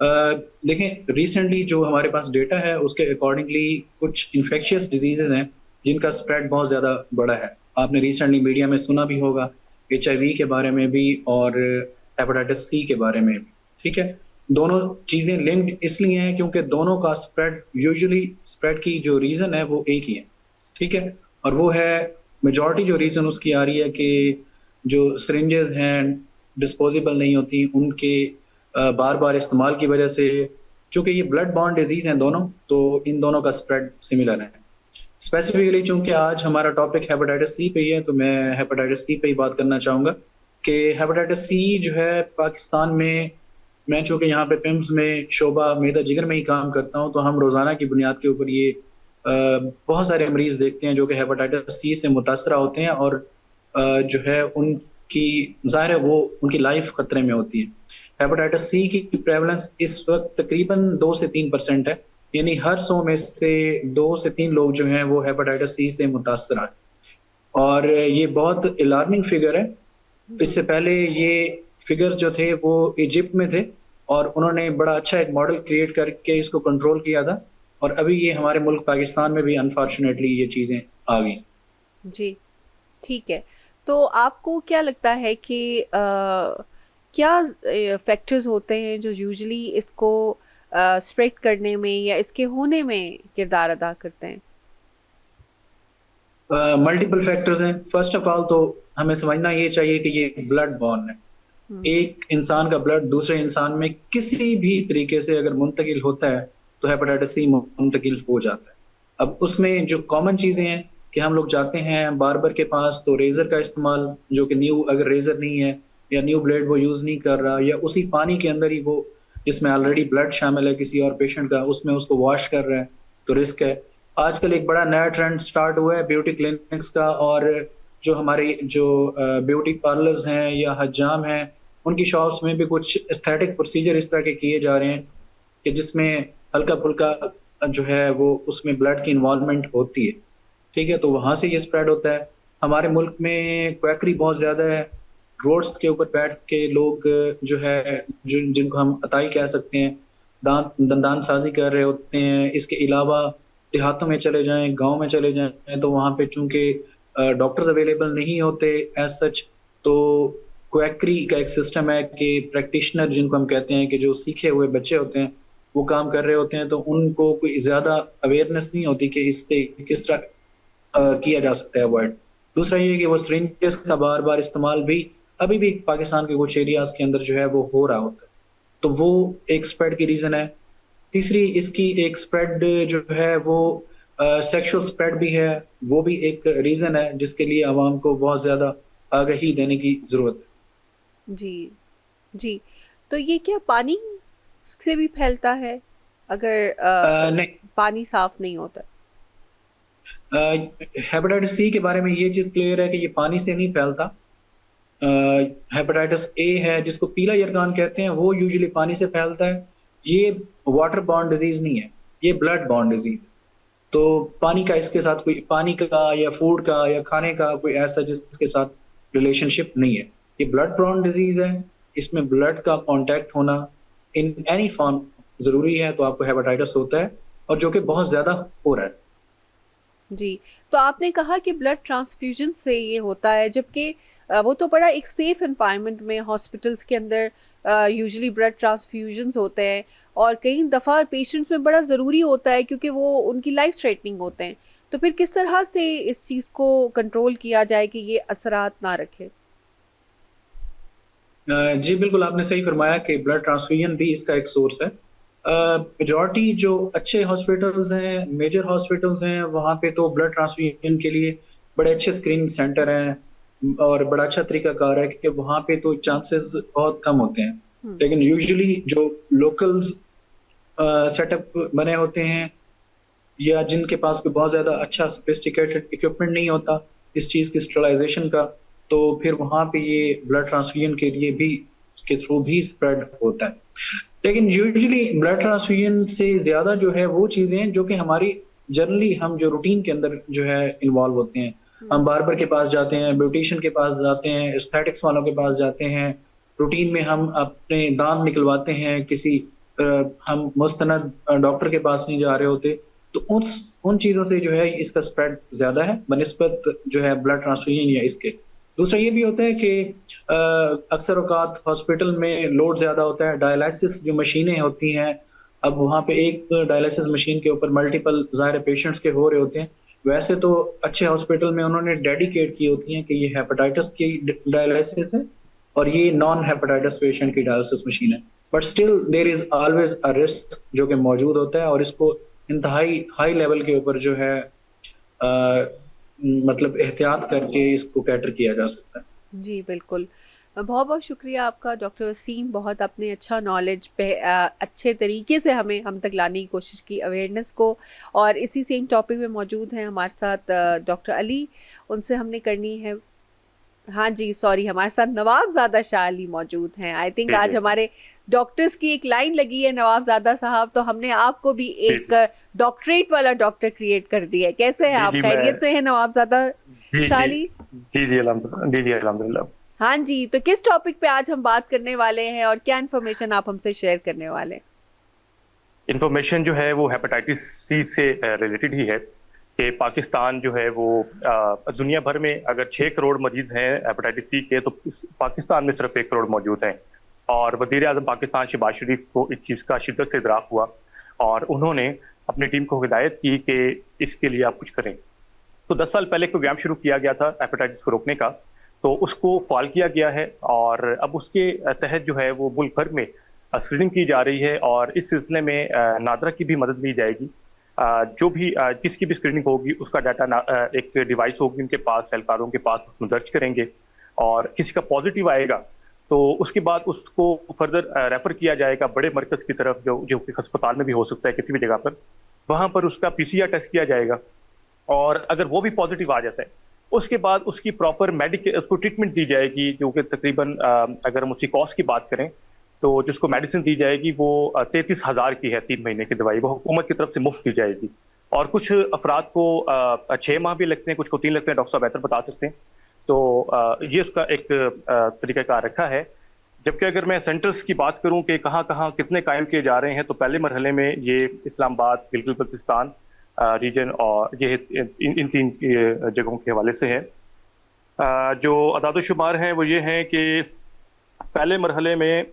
देखें, रिसेंटली जो हमारे पास डेटा है उसके अकॉर्डिंगली कुछ इन्फेक्शियस डिजीजेज हैं जिनका स्प्रेड बहुत ज़्यादा बड़ा है। आपने रिसेंटली मीडिया में सुना भी होगा, HIV के बारे में भी और हेपेटाइटिस सी के बारे में भी। ठीक है, दोनों चीज़ें लिंक्ड इसलिए हैं क्योंकि दोनों का स्प्रेड, यूजुअली स्प्रेड की जो रीज़न है वो एक ही है। ठीक है, और वो है, मेजॉरिटी जो रीज़न उसकी आ रही है कि जो सिरिंजेस हैं डिस्पोजेबल नहीं होती, उनके बार बार इस्तेमाल की वजह से, चूँकि ये ब्लड बॉर्न डिजीज़ हैं दोनों, तो इन दोनों का स्प्रेड सिमिलर है। स्पेसिफिकली चूँकि आज हमारा टॉपिक हेपेटाइटिस सी पे ही है तो मैं हेपेटाइटिस सी पे ही बात करना चाहूँगा कि हेपेटाइटिस सी जो है पाकिस्तान में, मैं चूँकि यहाँ पे पिम्स में शोबा मेदा जिगर में ही काम करता हूँ, तो हम रोज़ाना की बुनियाद के ऊपर ये बहुत सारे मरीज़ देखते हैं जो कि हेपेटाइटिस सी से मुतासरा होते हैं और जो है उनकी ज़ाहिर है वो उनकी लाइफ ख़तरे में होती है। हेपेटाइटिस सी की प्रेवलेंस इस वक्त तकरीबन 2 से 3% है, यानी हर 100 में से 2 से 3 लोग जो हैं वो हेपेटाइटिस सी से मुतासरा है, और ये बहुत अलार्मिंग फिगर है। इससे पहले ये फिगर्स जो थे वो इजिप्ट में थे, और उन्होंने बड़ा अच्छा एक मॉडल क्रिएट करके इसको कंट्रोल किया था, और अभी ये हमारे मुल्क पाकिस्तान में भी अनफॉर्चुनेटली ये चीज़ें आ गई। जी, ठीक है। तो आपको क्या लगता है कि क्या फैक्टर्स होते हैं जो यूजुअली इसको स्प्रेड करने में या इसके होने में किरदार अदा करते हैं? मल्टीपल फैक्टर्स हैं। फर्स्ट ऑफ ऑल तो हमें समझना ये चाहिए कि ये ब्लड बॉर्न है। एक इंसान का ब्लड दूसरे इंसान में किसी भी तरीके से अगर मुंतकिल होता है तो हेपेटाइटिस सी मुंतकिल हो जाता है। अब उसमें जो कॉमन चीजें हैं कि हम लोग जाते हैं बार्बर के पास तो रेजर का इस्तेमाल, जो कि न्यू अगर रेजर नहीं है या न्यू ब्लेड वो यूज नहीं कर रहा, या उसी पानी के अंदर ही वो जिसमें ऑलरेडी ब्लड शामिल है किसी और पेशेंट का उसमें उसको वॉश कर रहा है, तो रिस्क है। आजकल एक बड़ा नया ट्रेंड स्टार्ट हुआ है ब्यूटी क्लिनिक्स का, और जो हमारे जो ब्यूटी पार्लर्स हैं या हजाम हैं उनकी शॉप्स में भी कुछ एस्थेटिक प्रोसीजर इस तरह के किए जा रहे हैं कि जिसमें हल्का फुल्का जो है वो उसमें ब्लड की इन्वॉल्वमेंट होती है। ठीक है, तो वहां से ये स्प्रेड होता है। हमारे मुल्क में क्वैकरी बहुत ज्यादा है। रोड्स के ऊपर बैठ के लोग जो है जिनको हम अताई कह सकते हैं दंदान साजी कर रहे होते हैं। इसके अलावा देहातों में चले जाएं, गांव में चले जाएं, तो वहां पे चूंकि डॉक्टर्स अवेलेबल नहीं होते एज सच, तो क्वैकरी का एक सिस्टम है कि प्रैक्टिशनर जिनको हम कहते हैं कि जो सीखे हुए बच्चे होते हैं वो काम कर रहे होते हैं, तो उनको कोई ज्यादा अवेयरनेस नहीं होती कि इससे किस तरह किया जा सकता है अवॉइड। दूसरा ये कि वो सिरिंजेस का बार बार इस्तेमाल भी अभी भी पाकिस्तान के कुछ एरियाज के अंदर जो है वो हो रहा होता है, तो वो एक स्प्रेड की रीजन है। तीसरी इसकी एक स्प्रेड जो है वो सेक्सुअल स्प्रेड भी है, वो भी एक रीजन है जिसके लिए आवाम को बहुत ज्यादा आगाही देने की जरूरत है। जी जी, तो ये क्या पानी से भी फैलता है अगर नहीं, पानी साफ नहीं होता? हेपेटाइटिस सी के बारे में ये चीज क्लियर है कि ये पानी से नहीं फैलता। हेपेटाइटिस ए है जिसको पीला यरगान कहते हैं, वो यूजुअली पानी से फैलता है। ये वाटर बॉर्न डिजीज नहीं है, ये ब्लड बॉर्न डिजीज। तो पानी का इसके साथ कोई पानी का या फूड का या खाने का कोई ऐसा जिसके साथ रिलेशनशिप नहीं है। ये ब्लड बॉर्न डिजीज है, इसमें ब्लड का कांटेक्ट होना इन एनी फॉर्म जरूरी है, तो आपको हेपेटाइटिस होता है, और जो कि बहुत ज्यादा हो रहा है। जी, तो आपने कहा कि ब्लड ट्रांसफ्यूजन से ये होता है, जबकि वो तो बड़ा एक सेफ एनवायरनमेंट में हॉस्पिटल्स के अंदर यूजुअली ब्लड ट्रांसफ्यूजन्स होते हैं, और कई दफ़ा पेशेंट्स में बड़ा ज़रूरी होता है क्योंकि वो उनकी लाइफ थ्रेटनिंग होते हैं। तो फिर किस तरह से इस चीज़ को कंट्रोल किया जाए कि ये असरात ना रखे? जी बिल्कुल, आपने सही फरमाया कि ब्लड ट्रांसफ्यूजन भी इसका एक सोर्स है। मेजॉरिटी जो अच्छे हॉस्पिटल्स हैं, मेजर हॉस्पिटल्स हैं, वहाँ पे तो ब्लड ट्रांसफ्यूजन के लिए बड़े अच्छे स्क्रीनिंग सेंटर हैं और बड़ा अच्छा तरीकाकार है कि वहाँ पे तो चांसेस बहुत कम होते हैं। लेकिन यूजुअली जो लोकल्स सेटअप बने होते हैं या जिनके पास कोई बहुत ज़्यादा अच्छा सोफिस्टिकेटेड इक्विपमेंट नहीं होता इस चीज़ की स्टरलाइजेशन का, तो फिर वहाँ पे ये ब्लड ट्रांसफ्यूजन के लिए भी के थ्रू भी स्प्रेड होता है। लेकिन यूजुअली ब्लड ट्रांसफ्यूजन से ज़्यादा जो है वो चीज़ें जो कि हमारी जनरली हम जो रूटीन के अंदर जो है इन्वॉल्व होते हैं, हम बार्बर के पास जाते हैं, ब्यूटिशियन के पास जाते हैं, एस्थेटिक्स वालों के पास जाते हैं, रूटीन में हम अपने दांत निकलवाते हैं, किसी हम मुस्तनद डॉक्टर के पास नहीं जा रहे होते, तो उन चीज़ों से जो है इसका स्प्रेड ज़्यादा है बनिस्बत जो है ब्लड ट्रांसफ्यूजन या इसके। दूसरा ये भी होता है कि अक्सर औकात हॉस्पिटल में लोड ज़्यादा होता है, डायलिसिस जो मशीनें होती हैं, अब वहाँ पे एक डायलिसिस मशीन के ऊपर मल्टीपल ज़ाहिर पेशेंट्स के हो रहे होते हैं। वैसे तो अच्छे हॉस्पिटल में उन्होंने डेडिकेट की होती हैं कि ये हेपेटाइटिस की डायलिसिस है और ये नॉन हेपेटाइटिस पेशेंट की डायलिसिस मशीन है, but still there is always a risk जो कि मौजूद होता है, और इसको इंतहाई हाई लेवल के ऊपर जो है मतलब एहतियात करके इसको कैटर किया जा सकता है। जी बिल्कुल, बहुत बहुत शुक्रिया आपका डॉक्टर वसीम, बहुत अपने अच्छा नॉलेज पे अच्छे तरीके से हमें हम तक लाने की कोशिश की अवेयरनेस को। और इसी सेम टॉपिक में मौजूद हैं हमारे साथ डॉक्टर अली, उनसे हमने करनी है, हाँ जी सॉरी, हमारे साथ नवाबजादा शाह अली मौजूद हैं। आई थिंक आज हमारे डॉक्टर्स की एक लाइन लगी है नवाबजादा साहब, तो हमने आपको भी एक डॉक्टरेट वाला डॉक्टर क्रिएट कर दिया है। कैसे हैं आप, खैरियत से हैं नवाबजादा शाह अली? जी अल्हम्दुलिल्लाह। हाँ जी, तो किस टॉपिक पे आज हम बात करने वाले हैं और क्या इन्फॉर्मेशन आप हमसे शेयर करने वाले हैं? इन्फॉर्मेशन जो है वो हेपेटाइटिस सी से रिलेटेड ही है कि पाकिस्तान जो है वो दुनिया भर में अगर 6 करोड़ मरीज हैं हेपेटाइटिस सी के, तो पाकिस्तान में सिर्फ 1 करोड़ मौजूद हैं। और वज़ीर आज़म पाकिस्तान शहबाज शरीफ को इस चीज़ का शिद्दत से इदराक हुआ और उन्होंने अपनी टीम को हिदायत की कि इसके लिए आप कुछ करें। तो 10 साल पहले एक प्रोग्राम शुरू किया गया था हेपेटाइटिस को रोकने का, तो उसको फॉल किया गया है और अब उसके तहत जो है वो मुल्क भर में स्क्रीनिंग की जा रही है और इस सिलसिले में नादरा की भी मदद ली जाएगी। जो भी जिसकी भी स्क्रीनिंग होगी उसका डाटा एक डिवाइस होगी उनके पास, एहलकारों के पास, उसमें दर्ज करेंगे और किसी का पॉजिटिव आएगा तो उसके बाद उसको फर्दर रेफर किया जाएगा बड़े मरकज़ की तरफ, जो कि अस्पताल में भी हो सकता है किसी भी जगह पर। वहाँ पर उसका PCR टेस्ट किया जाएगा और अगर वो भी पॉजिटिव आ जाता है उसके बाद उसकी प्रॉपर उसको ट्रीटमेंट दी जाएगी, जो कि तकरीबन अगर हम उसकी कॉस्ट की बात करें तो जिसको मेडिसिन दी जाएगी वो 33,000 की है, 3 महीने की दवाई, वो हुकूमत की तरफ से मुफ्त दी जाएगी। और कुछ अफराद को 6 माह भी लगते हैं, कुछ को 3 लगते हैं, डॉक्टर साहब बेहतर बता सकते हैं। तो ये उसका एक तरीक़ाकार रखा है। जबकि अगर मैं सेंटर्स की बात करूं कि कहाँ कहाँ कितने कायम किए जा रहे हैं, तो पहले मरहले में ये इस्लामाबाद, गिलगित बल्तिस्तान रीजन और ये इन 3 जगहों के हवाले से है। जो अदाद-ओ-शुमार हैं वो ये हैं कि पहले मरहले में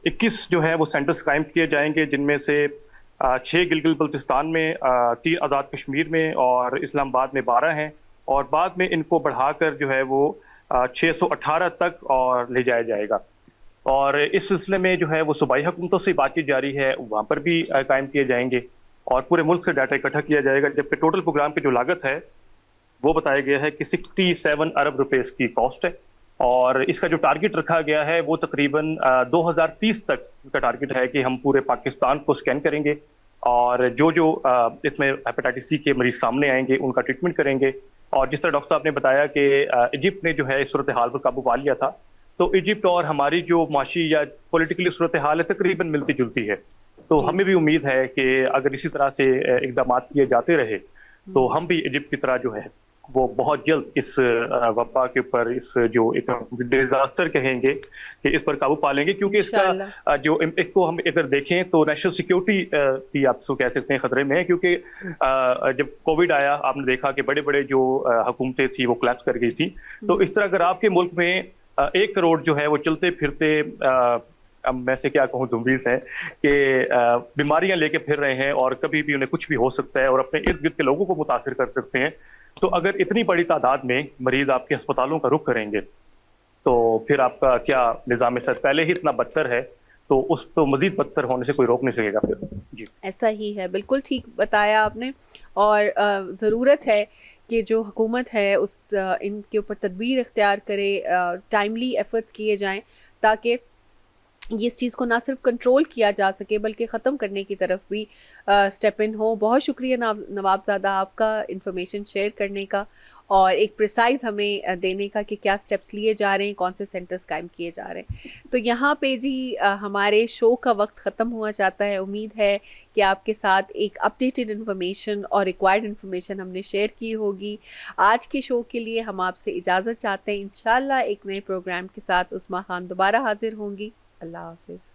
21 जो है वो सेंटर्स कायम किए जाएंगे, जिनमें से 6 गिलगित बल्तिस्तान में, 3 आज़ाद कश्मीर में और इस्लामाबाद में 12 हैं और बाद में इनको बढ़ाकर जो है वो 618 तक और ले जाया जाएगा। और इस सिलसिले में जो है वो सूबाई हुकूमतों से बातचीत जारी है, वहाँ पर भी कायम किए जाएंगे और पूरे मुल्क से डाटा इकट्ठा किया जाएगा। जबकि टोटल प्रोग्राम की जो लागत है वो बताया गया है कि 67 अरब रुपए इसकी कॉस्ट है और इसका जो टारगेट रखा गया है वो तकरीबन 2030 तक का टारगेट है कि हम पूरे पाकिस्तान को स्कैन करेंगे और जो इसमें हेपेटाइटिस सी के मरीज सामने आएंगे उनका ट्रीटमेंट करेंगे। और जिस तरह डॉक्टर साहब ने बताया कि इजिप्ट ने जो है इस सूरत हाल पर काबू पा लिया था, तो इजिप्ट और हमारी जो माशी या पॉलिटिकली सूरत हाल है तकरीबन मिलती जुलती है। तो हमें भी उम्मीद है कि अगर इसी तरह से इकदाम किए जाते रहे तो हम भी इजिप्ट की तरह जो है वो बहुत जल्द इस वबा के ऊपर, इस जो एक डिजास्टर कहेंगे कि इस पर काबू पा लेंगे। क्योंकि इसका जो इम्पैक्ट को हम अगर देखें तो नेशनल सिक्योरिटी भी आप उसको कह सकते हैं खतरे में है। क्योंकि जब कोविड आया आपने देखा कि बड़े बड़े जो हुकूमतें थी वो कोलैप्स कर गई थी। तो इस तरह अगर आपके मुल्क में 1 करोड़ जो है वो चलते फिरते, अब मैं से क्या कहूँ, जुम्बीस हैं कि बीमारियां लेके फिर रहे हैं और कभी भी उन्हें कुछ भी हो सकता है और अपने इर्द गिर्द के लोगों को मुतासिर कर सकते हैं, तो अगर इतनी बड़ी तादाद में मरीज आपके अस्पतालों का रुख करेंगे तो फिर आपका क्या निज़ाम सेहत पहले ही इतना बदतर है तो उस तो मजीद बदतर होने से कोई रोक नहीं सकेगा फिर। जी, ऐसा ही है, बिल्कुल ठीक बताया आपने। और ज़रूरत है कि जो हुकूमत है उस इनके ऊपर तदबीर इख्तियार करे, टाइमली एफर्ट्स किए जाएं ताकि ये इस चीज़ को ना सिर्फ कंट्रोल किया जा सके बल्कि ख़त्म करने की तरफ भी स्टेप इन हो। बहुत शुक्रिया नवाबज़ादा आपका इन्फॉर्मेशन शेयर करने का और एक प्रिसाइज हमें देने का कि क्या स्टेप्स लिए जा रहे हैं, कौन से सेंटर्स कायम किए जा रहे हैं। तो यहाँ पे जी हमारे शो का वक्त ख़त्म हुआ चाहता है। उम्मीद है कि आपके साथ एक अपडेटेड इन्फॉर्मेशन और रिक्वायर्ड इन्फॉर्मेशन हमने शेयर की होगी। आज के शो के लिए हम आपसे इजाज़त चाहते हैं। इंशाल्लाह एक नए प्रोग्राम के साथ उस्मा खान दोबारा हाजिर होंगी। अल्लाह हाफिज़।